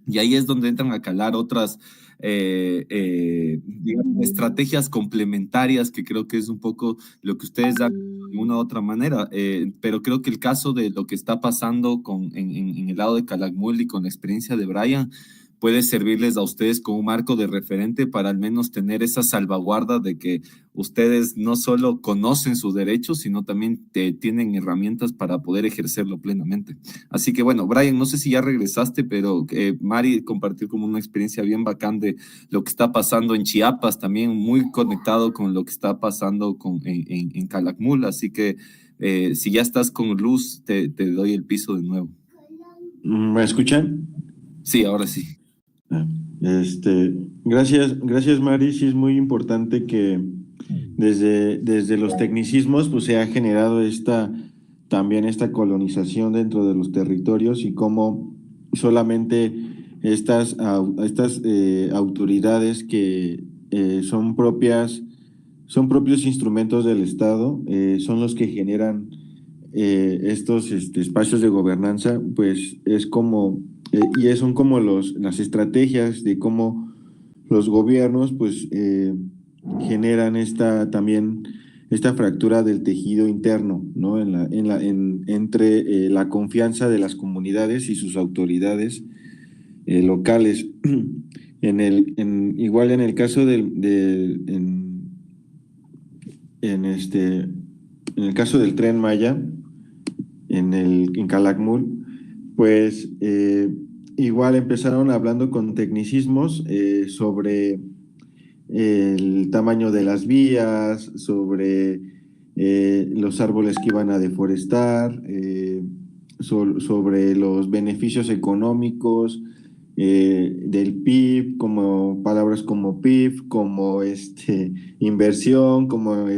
Y ahí es donde entran a calar otras digamos, estrategias complementarias, que creo que es un poco lo que ustedes dan de una u otra manera. Pero creo que el caso de lo que está pasando en el lado de Calakmul y con la experiencia de Brian puede servirles a ustedes como un marco de referente para al menos tener esa salvaguarda de que ustedes no solo conocen sus derechos, sino también tienen herramientas para poder ejercerlo plenamente. Así que bueno, Brian, no sé si ya regresaste, pero Mari compartió como una experiencia bien bacán de lo que está pasando en Chiapas, también muy conectado con lo que está pasando en Calakmul. Así que si ya estás con luz, te doy el piso de nuevo. ¿Me escuchan? Sí, ahora sí. Gracias Mari, sí es muy importante que desde los tecnicismos pues se ha generado también esta colonización dentro de los territorios y cómo solamente estas autoridades que son propios instrumentos del Estado, son los que generan estos espacios de gobernanza, pues es como son como las estrategias de cómo los gobiernos pues generan también esta fractura del tejido interno, ¿no? Entre la confianza de las comunidades y sus autoridades locales. Igual en el caso en el caso del Tren Maya, en Calakmul, pues igual empezaron hablando con tecnicismos sobre el tamaño de las vías, sobre los árboles que iban a deforestar, sobre los beneficios económicos del PIB, como palabras como PIB, como inversión, como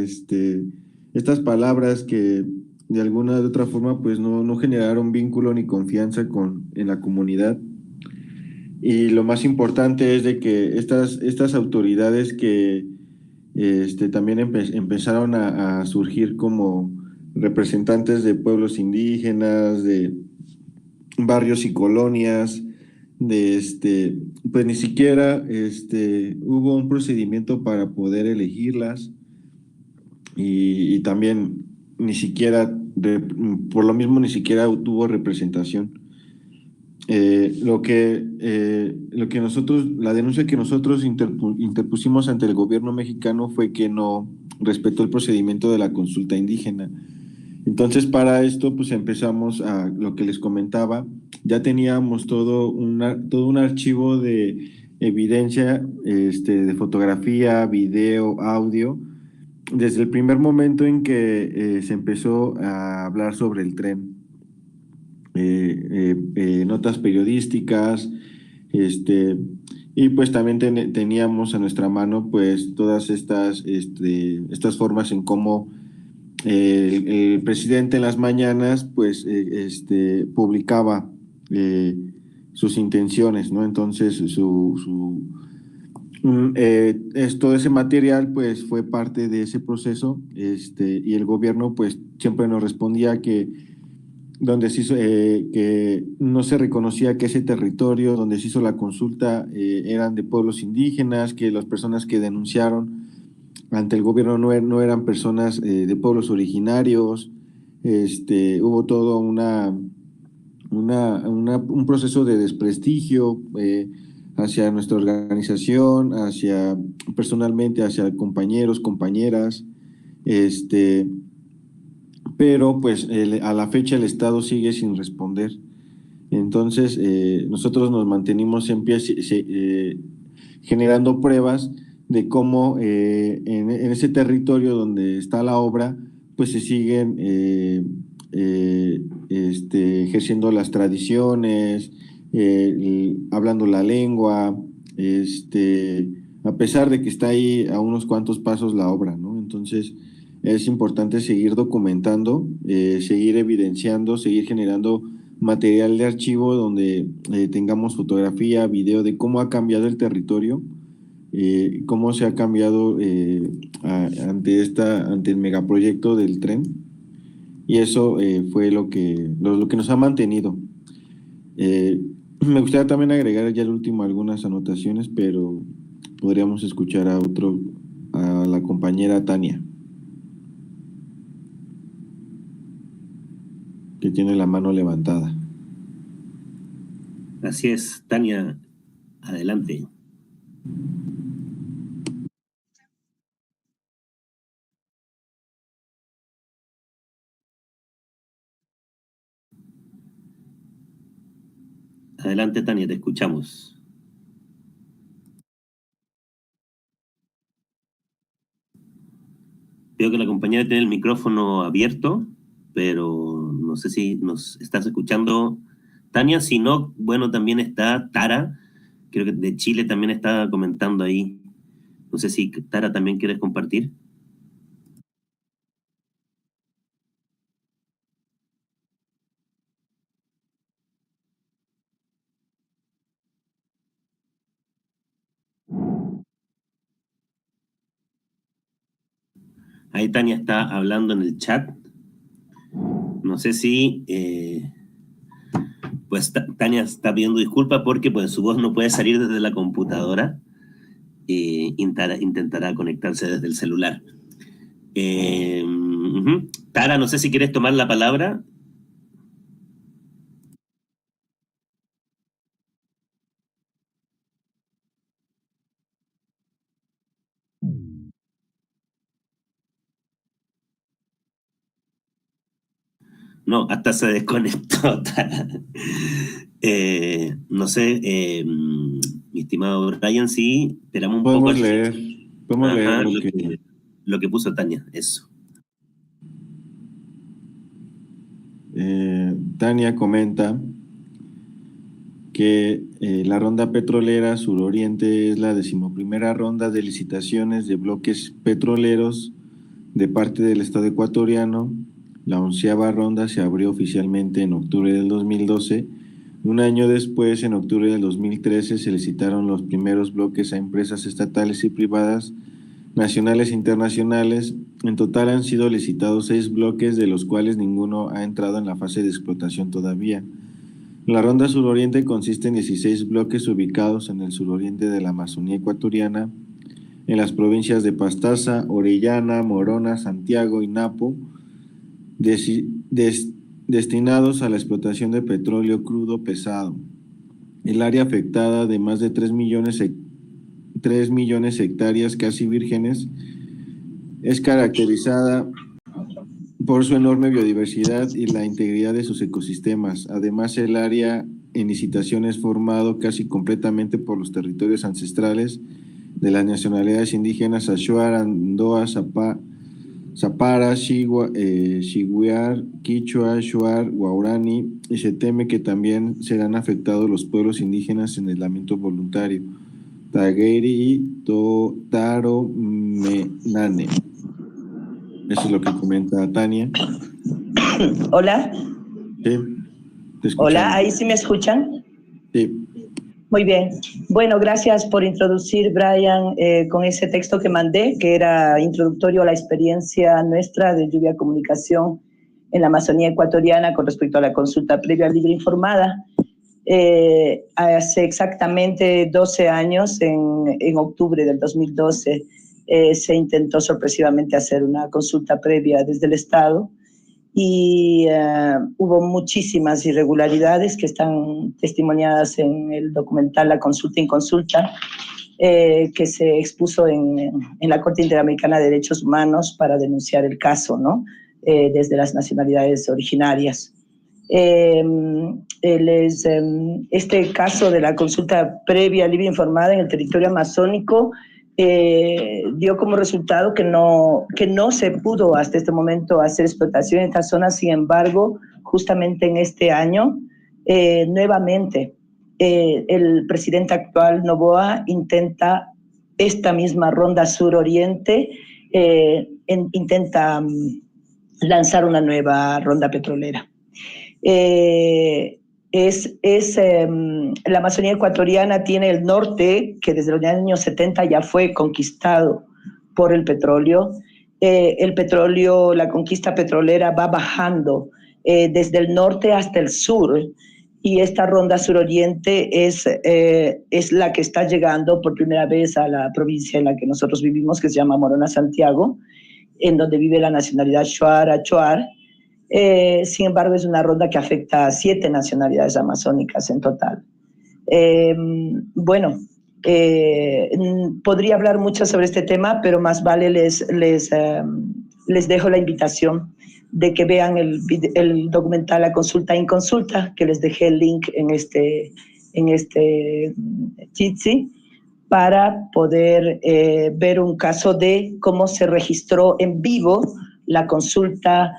estas palabras que de alguna u otra forma pues no generaron vínculo ni confianza en la comunidad. Y lo más importante es de que estas autoridades que también empezaron a surgir como representantes de pueblos indígenas, de barrios y colonias, pues ni siquiera hubo un procedimiento para poder elegirlas y también ni siquiera, por lo mismo, ni siquiera tuvo representación. La denuncia que nosotros interpusimos ante el gobierno mexicano fue que no respetó el procedimiento de la consulta indígena. Entonces, para esto, pues empezamos a lo que les comentaba. Ya teníamos todo un archivo de evidencia, de fotografía, video, audio, desde el primer momento en que se empezó a hablar sobre el tren. Notas periodísticas, y pues también teníamos a nuestra mano pues todas estas formas en cómo el presidente en las mañanas pues publicaba sus intenciones, ¿no? Entonces todo ese material pues fue parte de ese proceso, y el gobierno pues siempre nos respondía que donde se hizo, que no se reconocía que ese territorio donde se hizo la consulta eran de pueblos indígenas, que las personas que denunciaron ante el gobierno no eran personas de pueblos originarios. Hubo todo un proceso de desprestigio hacia nuestra organización, personalmente hacia compañeros, compañeras, pero pues a la fecha el Estado sigue sin responder. Entonces nosotros nos mantenimos en pie generando pruebas de cómo en ese territorio donde está la obra pues se siguen ejerciendo las tradiciones, hablando la lengua, a pesar de que está ahí a unos cuantos pasos la obra, ¿no? Entonces es importante seguir documentando, seguir evidenciando, seguir generando material de archivo donde tengamos fotografía, video de cómo ha cambiado el territorio, cómo se ha cambiado ante el megaproyecto del tren, y eso fue lo que nos ha mantenido. Me gustaría también agregar ya el último algunas anotaciones, pero podríamos escuchar a la compañera Tania, que tiene la mano levantada. Así es, Tania, adelante. Adelante, Tania, te escuchamos. Veo que la compañera tiene el micrófono abierto, pero no sé si nos estás escuchando, Tania. Si no, bueno, también está Tara, creo que de Chile también está comentando ahí. No sé si Tara también quieres compartir. Ahí Tania está hablando en el chat. No sé si pues Tania está pidiendo disculpas porque pues su voz no puede salir desde la computadora. Intentará conectarse desde el celular. Tara, no sé si quieres tomar la palabra. No, hasta se desconectó, Tara. No sé, mi estimado Brian, sí, esperamos un poco. Podemos leer lo que puso Tania, eso. Tania comenta que la ronda petrolera suroriente es la 11ª ronda de licitaciones de bloques petroleros de parte del Estado ecuatoriano. La 11ª ronda se abrió oficialmente en octubre del 2012. Un año después, en octubre del 2013, se licitaron los primeros bloques a empresas estatales y privadas, nacionales e internacionales. En total han sido licitados 6 bloques, de los cuales ninguno ha entrado en la fase de explotación todavía. La ronda suroriente consiste en 16 bloques ubicados en el suroriente de la Amazonía ecuatoriana, en las provincias de Pastaza, Orellana, Morona, Santiago y Napo, destinados a la explotación de petróleo crudo pesado. El área afectada, de más de 3 millones de hectáreas casi vírgenes, es caracterizada por su enorme biodiversidad y la integridad de sus ecosistemas. Además, el área en licitación es formado casi completamente por los territorios ancestrales de las nacionalidades indígenas Achuar, Andoa, Zapara, Xiguiar, Quichua, Shuar, Guarani, y se teme que también serán afectados los pueblos indígenas en aislamiento voluntario, Tagueri y Taro Menane. Eso es lo que comenta Tania. Hola. Sí, te escuchamos. Hola, ¿ahí sí me escuchan? Sí. Muy bien. Bueno, gracias por introducir, Brian, con ese texto que mandé, que era introductorio a la experiencia nuestra de Lluvia Comunicación en la Amazonía ecuatoriana con respecto a la consulta previa libre informada. Hace exactamente 12 años, en octubre del 2012, se intentó sorpresivamente hacer una consulta previa desde el Estado y hubo muchísimas irregularidades que están testimoniadas en el documental La Consulta Inconsulta, que se expuso en la Corte Interamericana de Derechos Humanos para denunciar el caso, ¿no? Desde las nacionalidades originarias. Este caso de la consulta previa libre informada en el territorio amazónico dio como resultado que no se pudo hasta este momento hacer explotación en esta zona. Sin embargo, justamente en este año, nuevamente, el presidente actual, Noboa, intenta esta misma ronda sur-oriente, intenta lanzar una nueva ronda petrolera. La Amazonía ecuatoriana tiene el norte, que desde los años 70 ya fue conquistado por el petróleo. El petróleo, la conquista petrolera va bajando desde el norte hasta el sur, y esta ronda suroriente es la que está llegando por primera vez a la provincia en la que nosotros vivimos, que se llama Morona Santiago, en donde vive la nacionalidad Shuar Achuar. Sin embargo, es una ronda que afecta a 7 nacionalidades amazónicas en total. Podría hablar mucho sobre este tema, pero más vale les dejo la invitación de que vean el documental La Consulta Inconsulta, que les dejé el link en este Jitsi, para poder ver un caso de cómo se registró en vivo la consulta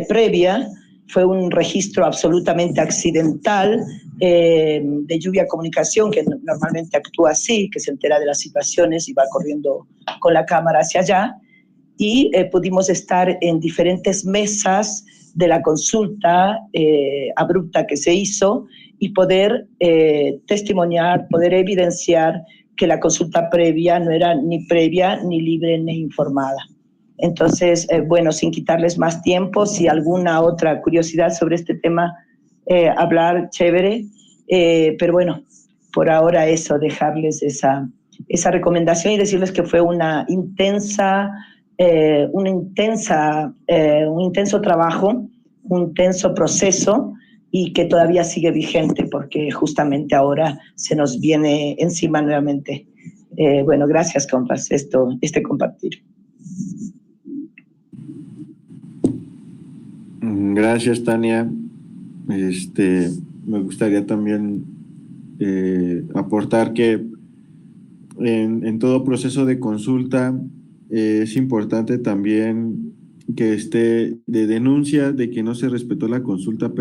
previa. Fue un registro absolutamente accidental de Lluvia Comunicación, que normalmente actúa así, que se entera de las situaciones y va corriendo con la cámara hacia allá, y pudimos estar en diferentes mesas de la consulta abrupta que se hizo y poder testimoniar, poder evidenciar que la consulta previa no era ni previa, ni libre, ni informada. Entonces, sin quitarles más tiempo, si alguna otra curiosidad sobre este tema, hablar, chévere, pero por ahora eso, dejarles esa recomendación y decirles que fue un intenso trabajo, un intenso proceso, y que todavía sigue vigente porque justamente ahora se nos viene encima nuevamente. Gracias, compas, este compartir. Gracias, Tania. Me gustaría también aportar que en todo proceso de consulta es importante también que esté de denuncia de que no se respetó la consulta,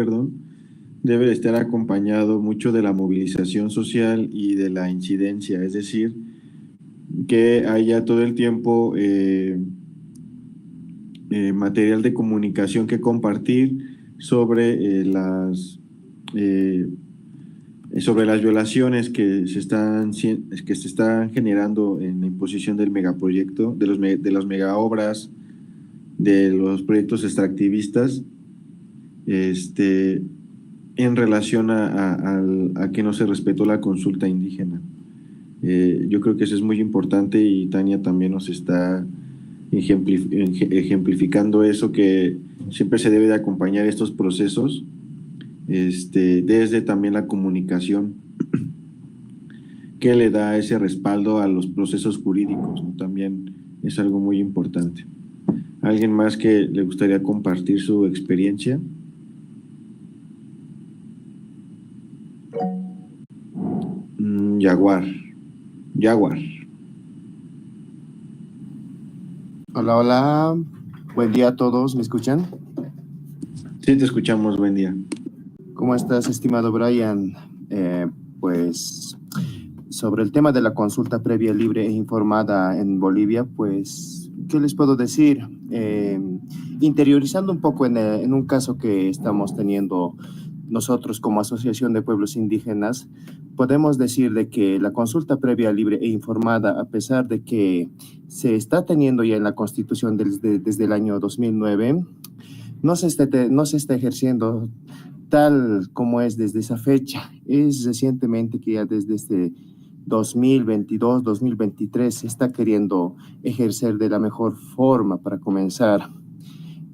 debe estar acompañado mucho de la movilización social y de la incidencia, es decir, que haya todo el tiempo material de comunicación que compartir sobre las violaciones que se están generando en la imposición del megaproyecto, de las megaobras, de los proyectos extractivistas, en relación a que no se respetó la consulta indígena. Yo creo que eso es muy importante, y Tania también nos está ejemplificando eso, que siempre se debe de acompañar estos procesos desde también la comunicación que le da ese respaldo a los procesos jurídicos, ¿no? También es algo muy importante. ¿Alguien más que le gustaría compartir su experiencia? Jaguar. Hola, hola. Buen día a todos. ¿Me escuchan? Sí, te escuchamos. Buen día. ¿Cómo estás, estimado Brian? Pues sobre el tema de la consulta previa, libre e informada en Bolivia, pues, ¿qué les puedo decir? Interiorizando un poco en un caso que estamos teniendo nosotros como Asociación de Pueblos Indígenas, podemos decir de que la consulta previa, libre e informada, a pesar de que se está teniendo ya en la Constitución desde el año 2009, no se está ejerciendo tal como es desde esa fecha. Es recientemente que ya desde este 2022, 2023 se está queriendo ejercer de la mejor forma para comenzar.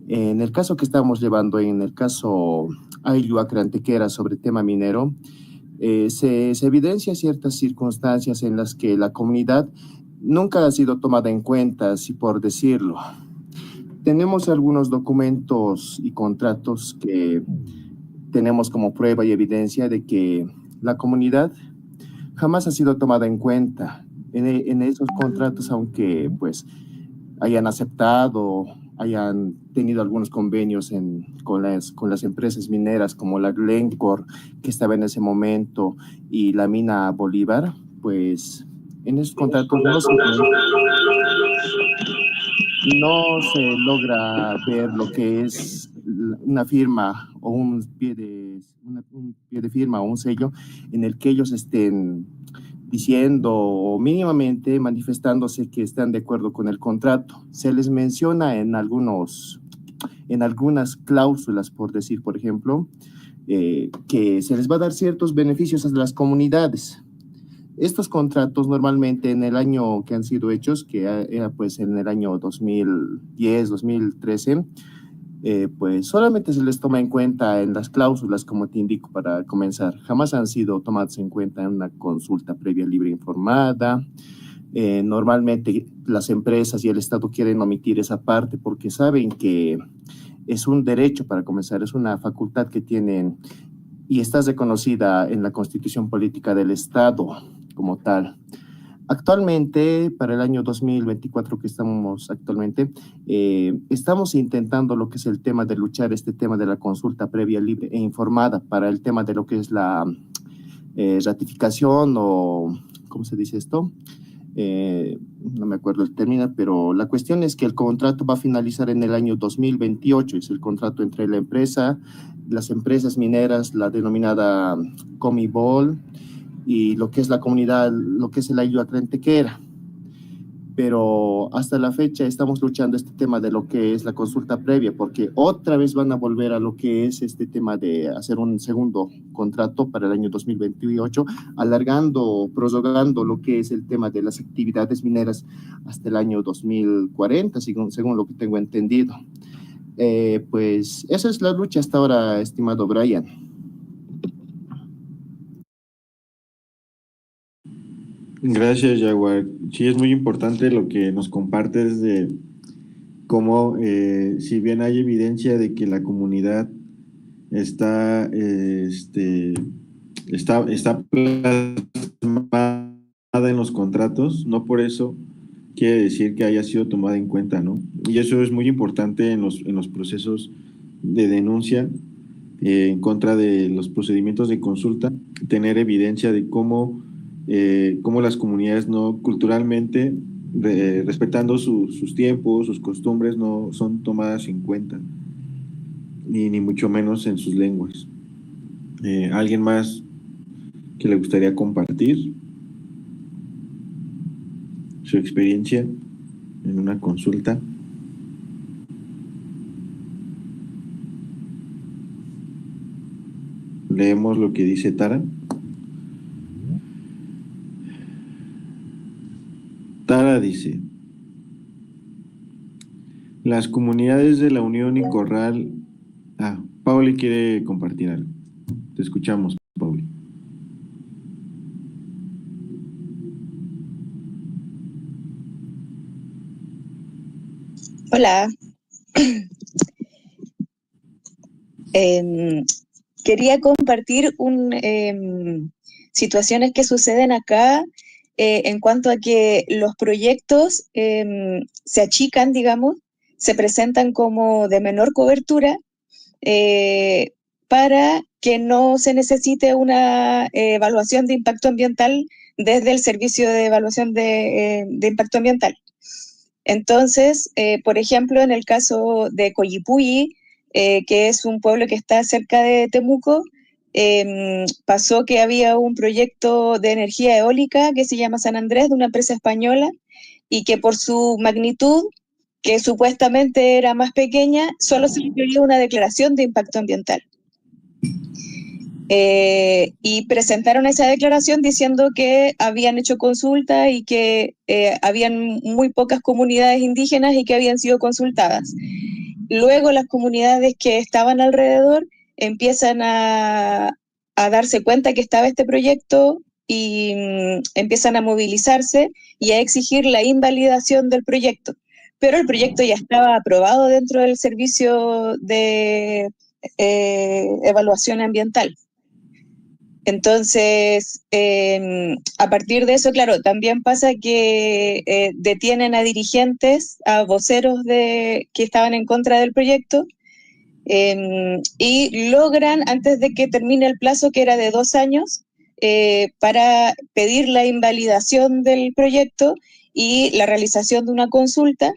En el caso que estamos llevando, en el caso Ayllua Antequera sobre tema minero, se evidencia ciertas circunstancias en las que la comunidad nunca ha sido tomada en cuenta, así por decirlo. Tenemos algunos documentos y contratos que tenemos como prueba y evidencia de que la comunidad jamás ha sido tomada en cuenta en esos contratos, aunque pues hayan aceptado, hayan tenido algunos convenios con las empresas mineras como la Glencore, que estaba en ese momento, y la mina Bolívar, pues en esos contratos no se logra ver lo que es una firma o un pie de firma o un sello en el que ellos estén diciendo o mínimamente manifestándose que están de acuerdo con el contrato. Se les menciona en algunas cláusulas, por decir, por ejemplo, que se les va a dar ciertos beneficios a las comunidades. Estos contratos normalmente en el año que han sido hechos, que era pues en el año 2010, 2013, pues solamente se les toma en cuenta en las cláusulas, como te indico para comenzar. Jamás han sido tomados en cuenta en una consulta previa libre informada. Normalmente las empresas y el Estado quieren omitir esa parte porque saben que es un derecho para comenzar, es una facultad que tienen y está reconocida en la Constitución Política del Estado como tal. Actualmente, para el año 2024 que estamos actualmente, estamos intentando lo que es el tema de luchar este tema de la consulta previa, libre e informada para el tema de lo que es la ratificación o, ¿cómo se dice esto? No me acuerdo el término, pero la cuestión es que el contrato va a finalizar en el año 2028, es el contrato entre la empresa, las empresas mineras, la denominada Comibol, y lo que es la comunidad, lo que es el Ayllu Atlantequera. Pero hasta la fecha estamos luchando este tema de lo que es la consulta previa, porque otra vez van a volver a lo que es este tema de hacer un segundo contrato para el año 2028, alargando, prorrogando lo que es el tema de las actividades mineras hasta el año 2040, según lo que tengo entendido. Pues esa es la lucha hasta ahora, estimado Brian. Gracias, Jaguar. Sí, es muy importante lo que nos compartes de cómo, si bien hay evidencia de que la comunidad está plasmada en los contratos, no por eso quiere decir que haya sido tomada en cuenta, ¿no? Y eso es muy importante en los procesos de denuncia en contra de los procedimientos de consulta, tener evidencia de cómo las comunidades no culturalmente, respetando sus tiempos, sus costumbres, no son tomadas en cuenta, ni mucho menos en sus lenguas. ¿Alguien más que le gustaría compartir su experiencia en una consulta? Leemos lo que dice Tara. Tara dice: las comunidades de la Unión y Corral... Pauli quiere compartir algo. Te escuchamos, Pauli. Hola. Quería compartir situaciones que suceden acá en cuanto a que los proyectos se achican, digamos, se presentan como de menor cobertura para que no se necesite una evaluación de impacto ambiental desde el Servicio de Evaluación de Impacto Ambiental. Entonces, por ejemplo, en el caso de Coyipulli, que es un pueblo que está cerca de Temuco, pasó que había un proyecto de energía eólica que se llama San Andrés, de una empresa española, y que por su magnitud, que supuestamente era más pequeña, solo se requería una declaración de impacto ambiental. Y presentaron esa declaración diciendo que habían hecho consulta y que habían muy pocas comunidades indígenas y que habían sido consultadas. Luego las comunidades que estaban alrededor empiezan a darse cuenta que estaba este proyecto y empiezan a movilizarse y a exigir la invalidación del proyecto. Pero el proyecto ya estaba aprobado dentro del Servicio de Evaluación Ambiental. Entonces, a partir de eso, claro, también pasa que detienen a dirigentes, a voceros que estaban en contra del proyecto, y logran, antes de que termine el plazo, que era de 2 años, para pedir la invalidación del proyecto y la realización de una consulta,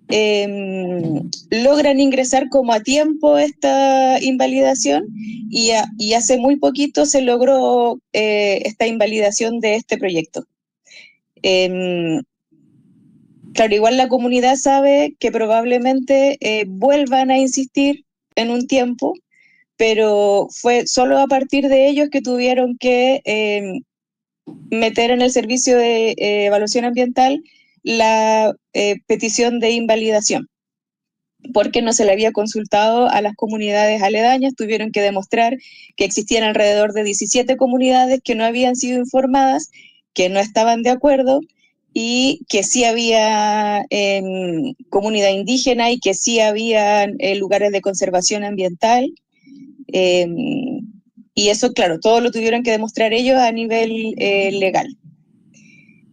logran ingresar como a tiempo esta invalidación y hace muy poquito se logró esta invalidación de este proyecto. Claro, igual la comunidad sabe que probablemente vuelvan a insistir en un tiempo, pero fue solo a partir de ellos que tuvieron que meter en el servicio de evaluación ambiental la petición de invalidación, porque no se le había consultado a las comunidades aledañas. Tuvieron que demostrar que existían alrededor de 17 comunidades que no habían sido informadas, que no estaban de acuerdo, y que sí había comunidad indígena y que sí había lugares de conservación ambiental. Y eso, claro, todo lo tuvieron que demostrar ellos a nivel legal.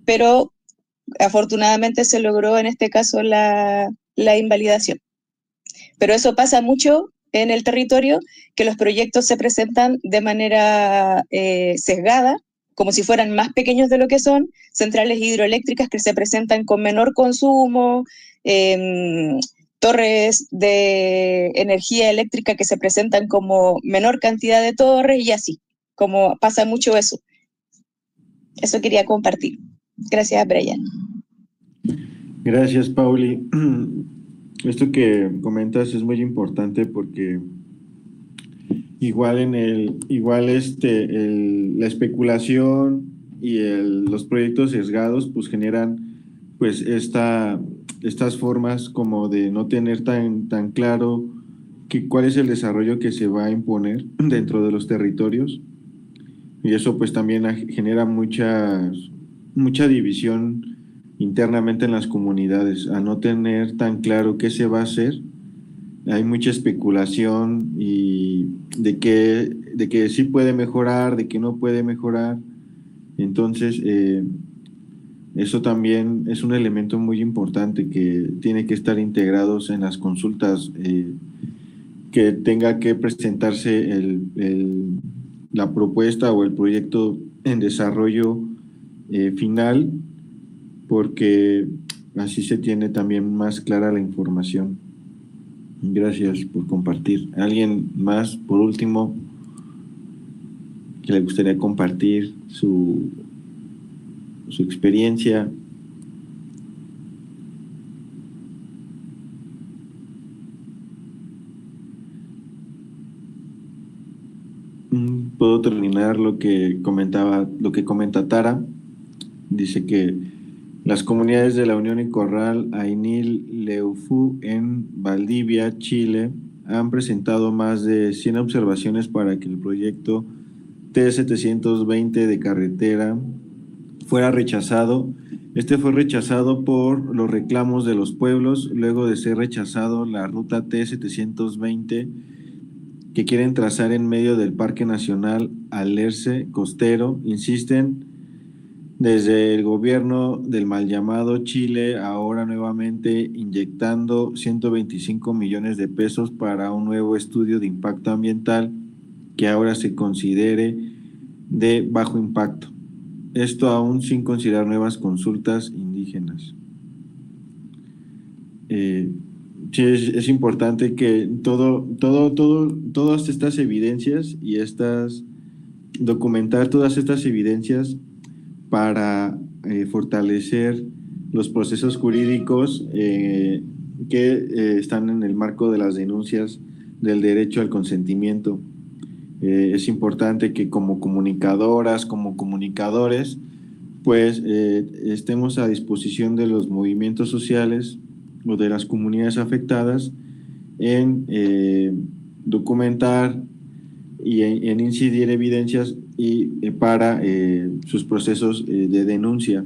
Pero afortunadamente se logró en este caso la invalidación. Pero eso pasa mucho en el territorio, que los proyectos se presentan de manera sesgada, como si fueran más pequeños de lo que son, centrales hidroeléctricas que se presentan con menor consumo, torres de energía eléctrica que se presentan como menor cantidad de torres y así, como pasa mucho eso. Eso quería compartir. Gracias, Brian. Gracias, Pauli. Esto que comentas es muy importante porque igual la especulación y los proyectos sesgados pues generan pues estas formas como de no tener tan claro cuál es el desarrollo que se va a imponer dentro de los territorios, y eso pues también genera mucha división internamente en las comunidades. A no tener tan claro qué se va a hacer, hay mucha especulación y de que sí puede mejorar, de que no puede mejorar. Entonces, eso también es un elemento muy importante que tiene que estar integrados en las consultas, que tenga que presentarse la propuesta o el proyecto en desarrollo final, porque así se tiene también más clara la información. Gracias por compartir. ¿Alguien más, por último, que le gustaría compartir su experiencia? Puedo terminar lo que comenta Tara. Dice que las comunidades de La Unión y Corral, Ainil, Leufú, en Valdivia, Chile, han presentado más de 100 observaciones para que el proyecto T720 de carretera fuera rechazado. Este fue rechazado por los reclamos de los pueblos, luego de ser rechazado la ruta T720 que quieren trazar en medio del Parque Nacional Alerce Costero. Insisten desde el gobierno del mal llamado Chile, ahora nuevamente inyectando 125 millones de pesos para un nuevo estudio de impacto ambiental que ahora se considere de bajo impacto. Esto aún sin considerar nuevas consultas indígenas. Sí, es importante que todas estas evidencias y documentar todas estas evidencias para fortalecer los procesos jurídicos que están en el marco de las denuncias del derecho al consentimiento. Es importante que como comunicadoras, como comunicadores, pues estemos a disposición de los movimientos sociales o de las comunidades afectadas en documentar y en incidir evidencias y para sus procesos de denuncia.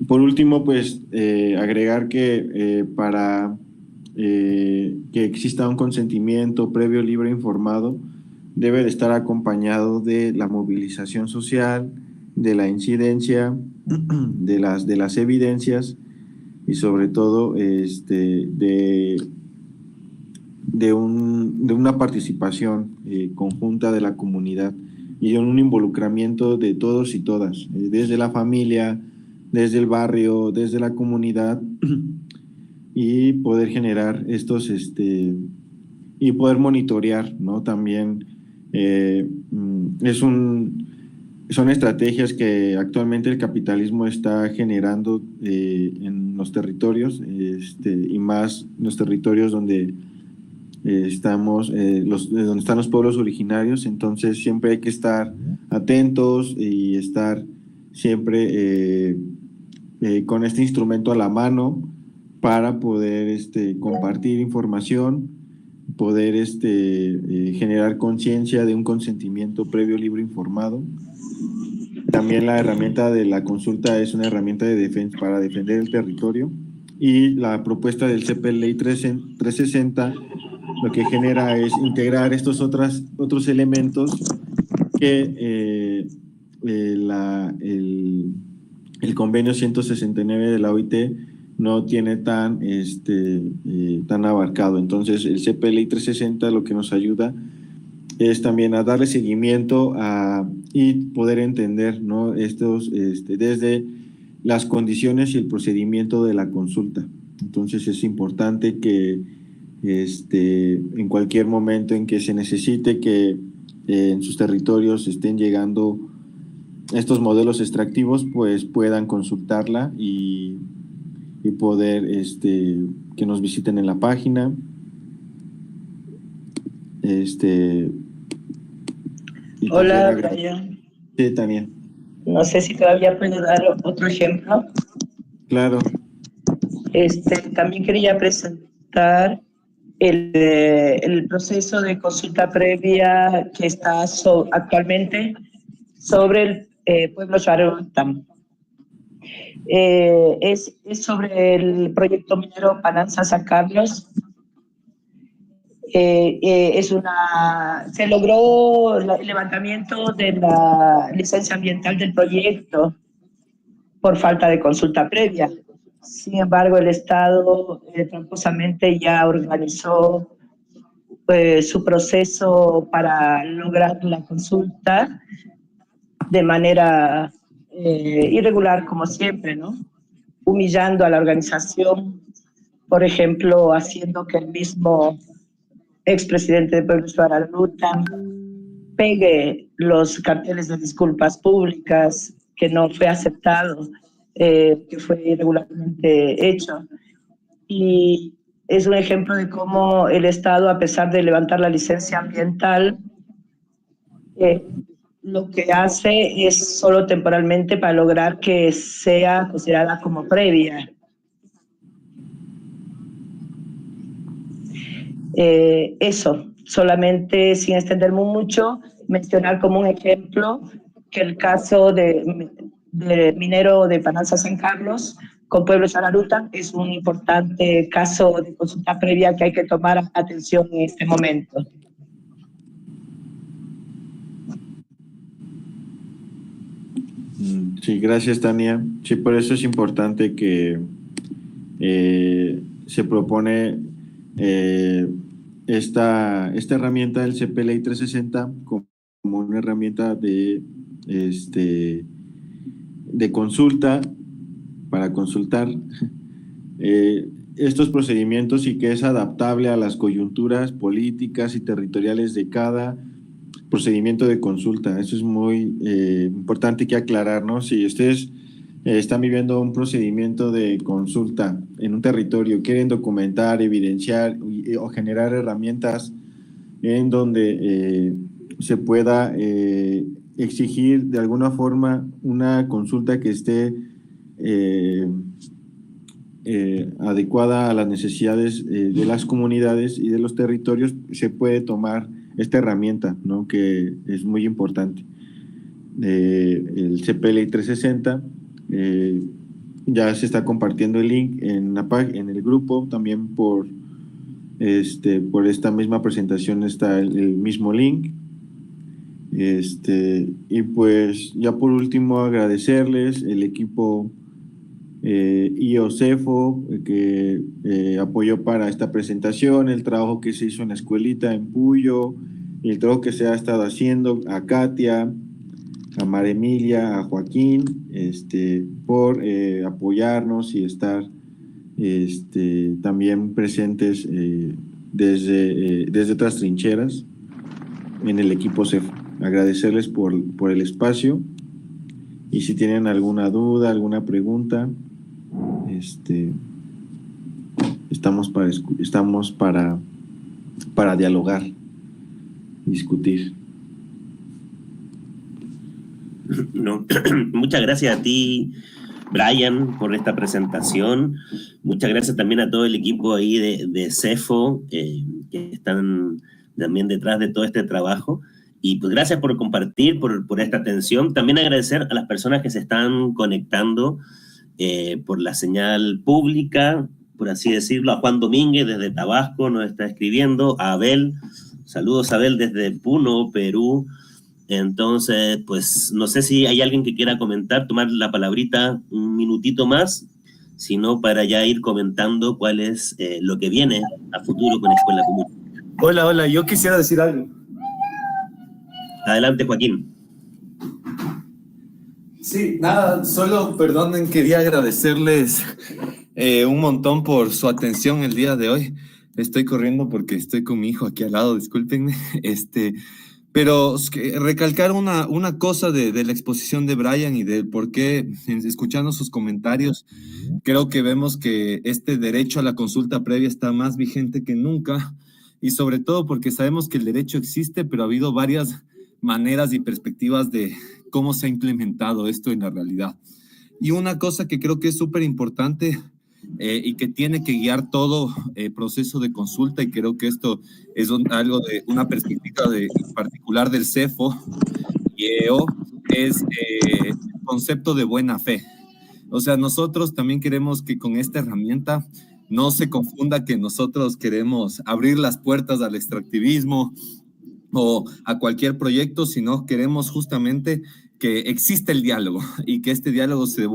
Por último, pues agregar que para que exista un consentimiento previo, libre e informado, debe de estar acompañado de la movilización social, de la incidencia, de las evidencias y sobre todo de una participación conjunta de la comunidad y de un involucramiento de todos y todas, desde la familia, desde el barrio, desde la comunidad, y poder generar estos, y poder monitorear, ¿no? También son estrategias que actualmente el capitalismo está generando en los territorios, y más en los territorios donde donde están los pueblos originarios. Entonces siempre hay que estar atentos y estar siempre con este instrumento a la mano para poder compartir información, poder generar conciencia de un consentimiento previo, libre, informado. También la herramienta de la consulta es una herramienta de defensa para defender el territorio, y la propuesta del CPLEI 360 lo que genera es integrar estos otros elementos que el convenio 169 de la OIT no tiene tan abarcado. Entonces el CPLEI 360 lo que nos ayuda es también a darle seguimiento y poder entender, ¿no? Desde las condiciones y el procedimiento de la consulta. Entonces es importante que en cualquier momento en que se necesite que en sus territorios estén llegando estos modelos extractivos, pues puedan consultarla y poder que nos visiten en la página. Hola, Brian. Sí, Tania. No sé si todavía puedo dar otro ejemplo. Claro. También quería presentar el proceso de consulta previa que está actualmente sobre el pueblo Chararután. Es sobre el proyecto minero Pananza San Carlos. Se logró el levantamiento de la licencia ambiental del proyecto por falta de consulta previa. Sin embargo, el Estado tramposamente ya organizó su proceso para lograr la consulta de manera irregular, como siempre, ¿no? Humillando a la organización, por ejemplo, haciendo que el mismo expresidente de Pueblo Chararután pegue los carteles de disculpas públicas, que no fue aceptado, que fue irregularmente hecho. Y es un ejemplo de cómo el Estado, a pesar de levantar la licencia ambiental, lo que hace es solo temporalmente para lograr que sea considerada como previa. Eso, solamente sin extenderme mucho, mencionar como un ejemplo que el caso de minero de Pananza San Carlos con Pueblo Chararután es un importante caso de consulta previa que hay que tomar atención en este momento. Sí, gracias, Tania. Sí, por eso es importante que se propone esta herramienta del CPLEI 360 como una herramienta de consulta para consultar estos procedimientos, y que es adaptable a las coyunturas políticas y territoriales de cada procedimiento de consulta. Eso es muy importante que aclarar, ¿no? Si ustedes están viviendo un procedimiento de consulta en un territorio, quieren documentar, evidenciar o generar herramientas en donde se pueda exigir de alguna forma una consulta que esté adecuada a las necesidades de las comunidades y de los territorios, se puede tomar esta herramienta, ¿no? Que es muy importante. El CPLEI 360, ya se está compartiendo el link en el grupo, también por esta misma presentación está el mismo link. Y pues ya por último agradecerles el equipo IOCEFO que apoyó para esta presentación, el trabajo que se hizo en la escuelita en Puyo, y el trabajo que se ha estado haciendo, a Katia, a María Emilia, a Joaquín, por apoyarnos y estar también presentes desde otras trincheras en el equipo CEFO. Agradecerles por el espacio, y si tienen alguna duda, alguna pregunta, estamos para dialogar, discutir. No. Muchas gracias a ti, Brian, por esta presentación. Muchas gracias también a todo el equipo ahí de CEFO, que están también detrás de todo este trabajo. Y pues gracias por compartir, por esta atención. También agradecer a las personas que se están conectando por la señal pública, por así decirlo. A Juan Domínguez desde Tabasco nos está escribiendo, a Abel, saludos a Abel desde Puno, Perú. Entonces, pues no sé si hay alguien que quiera comentar, tomar la palabrita un minutito más, sino para ya ir comentando cuál es lo que viene a futuro con Escuela Común. Hola, yo quisiera decir algo. Adelante, Joaquín. Sí, nada, solo perdonen, quería agradecerles un montón por su atención el día de hoy. Estoy corriendo porque estoy con mi hijo aquí al lado, discúlpenme. Pero recalcar una cosa de la exposición de Brian y del por qué, escuchando sus comentarios, creo que vemos que este derecho a la consulta previa está más vigente que nunca, y sobre todo porque sabemos que el derecho existe, pero ha habido varias maneras y perspectivas de cómo se ha implementado esto en la realidad. Y una cosa que creo que es súper importante y que tiene que guiar todo proceso de consulta, y creo que esto es algo de una perspectiva particular del CEFO y EO, es el concepto de buena fe. O sea, nosotros también queremos que con esta herramienta no se confunda que nosotros queremos abrir las puertas al extractivismo o a cualquier proyecto, sino queremos justamente que exista el diálogo y que este diálogo se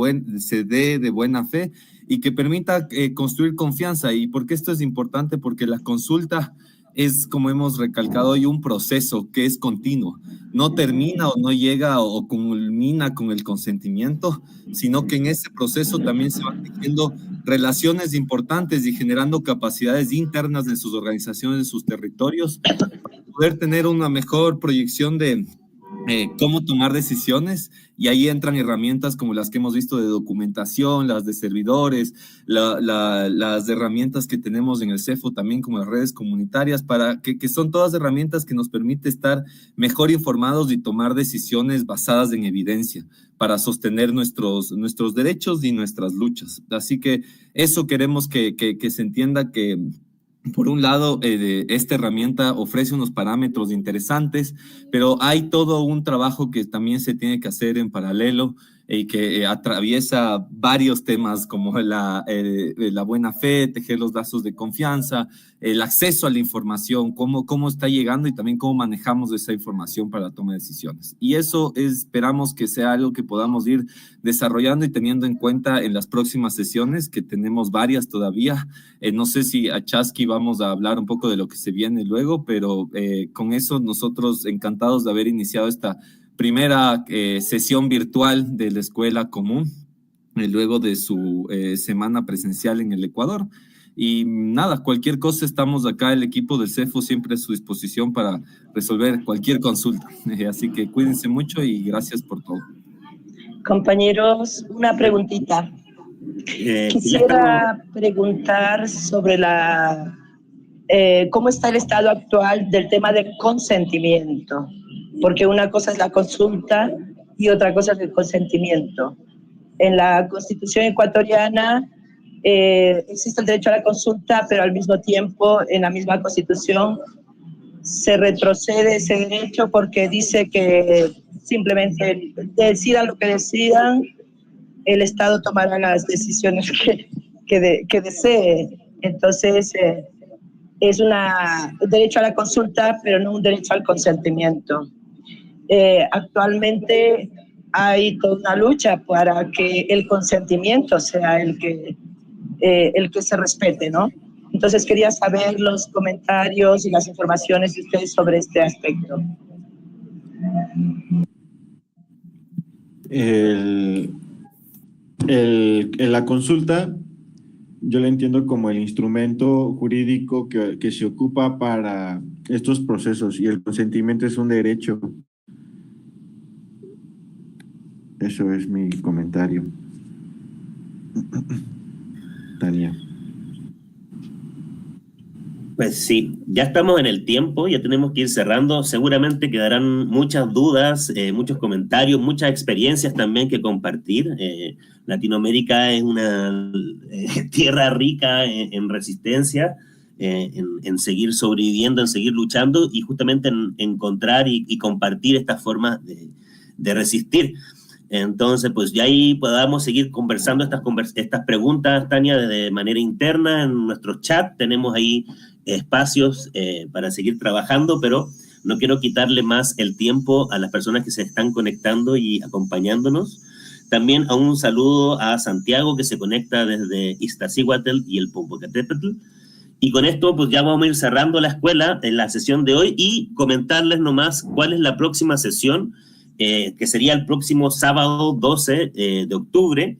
dé de buena fe y que permita construir confianza. ¿Y por qué esto es importante? Porque la consulta es, como hemos recalcado hoy, un proceso que es continuo. No termina o no llega o culmina con el consentimiento, sino que en ese proceso también se van tejiendo relaciones importantes y generando capacidades internas en sus organizaciones, en sus territorios, para poder tener una mejor proyección de cómo tomar decisiones, y ahí entran herramientas como las que hemos visto de documentación, las de servidores, las herramientas que tenemos en el CEFO también, como las redes comunitarias, para que son todas herramientas que nos permiten estar mejor informados y tomar decisiones basadas en evidencia para sostener nuestros derechos y nuestras luchas. Así que eso queremos que se entienda, que por un lado, esta herramienta ofrece unos parámetros interesantes, pero hay todo un trabajo que también se tiene que hacer en paralelo y que atraviesa varios temas como la buena fe, tejer los lazos de confianza, el acceso a la información, cómo está llegando y también cómo manejamos esa información para la toma de decisiones. Y eso esperamos que sea algo que podamos ir desarrollando y teniendo en cuenta en las próximas sesiones, que tenemos varias todavía. No sé si a Chasqui vamos a hablar un poco de lo que se viene luego, pero con eso nosotros encantados de haber iniciado esta primera sesión virtual de la Escuela Común, luego de su semana presencial en el Ecuador. Y nada, cualquier cosa, estamos acá, el equipo del CEFO siempre a su disposición para resolver cualquier consulta. Así que cuídense mucho y gracias por todo. Compañeros, una preguntita. Quisiera preguntar sobre cómo está el estado actual del tema del consentimiento, porque una cosa es la consulta y otra cosa es el consentimiento. En la Constitución ecuatoriana existe el derecho a la consulta, pero al mismo tiempo en la misma Constitución se retrocede ese derecho porque dice que simplemente decidan lo que decidan, el Estado tomará las decisiones que desee. Entonces, es un derecho a la consulta, pero no un derecho al consentimiento. Actualmente hay toda una lucha para que el consentimiento sea el que se respete, ¿no? Entonces quería saber los comentarios y las informaciones de ustedes sobre este aspecto. La consulta yo la entiendo como el instrumento jurídico que se ocupa para estos procesos, y el consentimiento es un derecho. Eso es mi comentario. Tania. Pues sí, ya estamos en el tiempo, ya tenemos que ir cerrando. Seguramente quedarán muchas dudas, muchos comentarios, muchas experiencias también que compartir. Latinoamérica es una tierra rica en resistencia, en seguir sobreviviendo, en seguir luchando y justamente en encontrar y compartir estas formas de resistir. Entonces, pues ya ahí podamos seguir conversando estas preguntas, Tania, de manera interna en nuestro chat. Tenemos ahí espacios para seguir trabajando, pero no quiero quitarle más el tiempo a las personas que se están conectando y acompañándonos. También a un saludo a Santiago, que se conecta desde Iztaccíhuatl y el Popocatépetl. Y con esto, pues ya vamos a ir cerrando la escuela en la sesión de hoy y comentarles nomás cuál es la próxima sesión, que sería el próximo sábado 12 de octubre,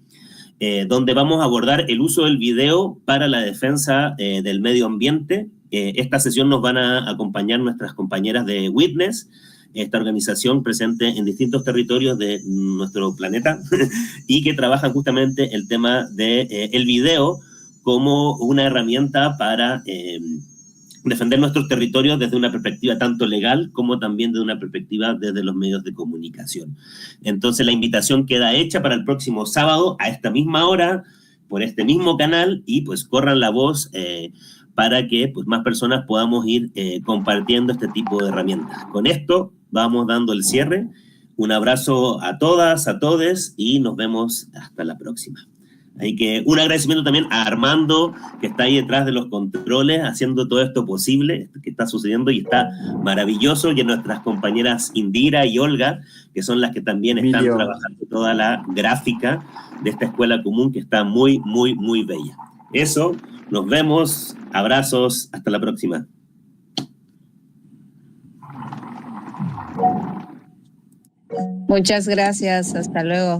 donde vamos a abordar el uso del video para la defensa del medio ambiente. Esta sesión nos van a acompañar nuestras compañeras de Witness, esta organización presente en distintos territorios de nuestro planeta y que trabajan justamente el tema de el video como una herramienta para defender nuestros territorios desde una perspectiva tanto legal como también desde una perspectiva desde los medios de comunicación. Entonces la invitación queda hecha para el próximo sábado a esta misma hora, por este mismo canal, y pues corran la voz para que pues, más personas podamos ir compartiendo este tipo de herramientas. Con esto vamos dando el cierre. Un abrazo a todas, a todes y nos vemos hasta la próxima. Así que un agradecimiento también a Armando, que está ahí detrás de los controles, haciendo todo esto posible, que está sucediendo y está maravilloso, y a nuestras compañeras Indira y Olga, que son las que también están trabajando toda la gráfica de esta escuela común, que está muy, muy, muy bella. Eso, nos vemos, abrazos, hasta la próxima. Muchas gracias, hasta luego.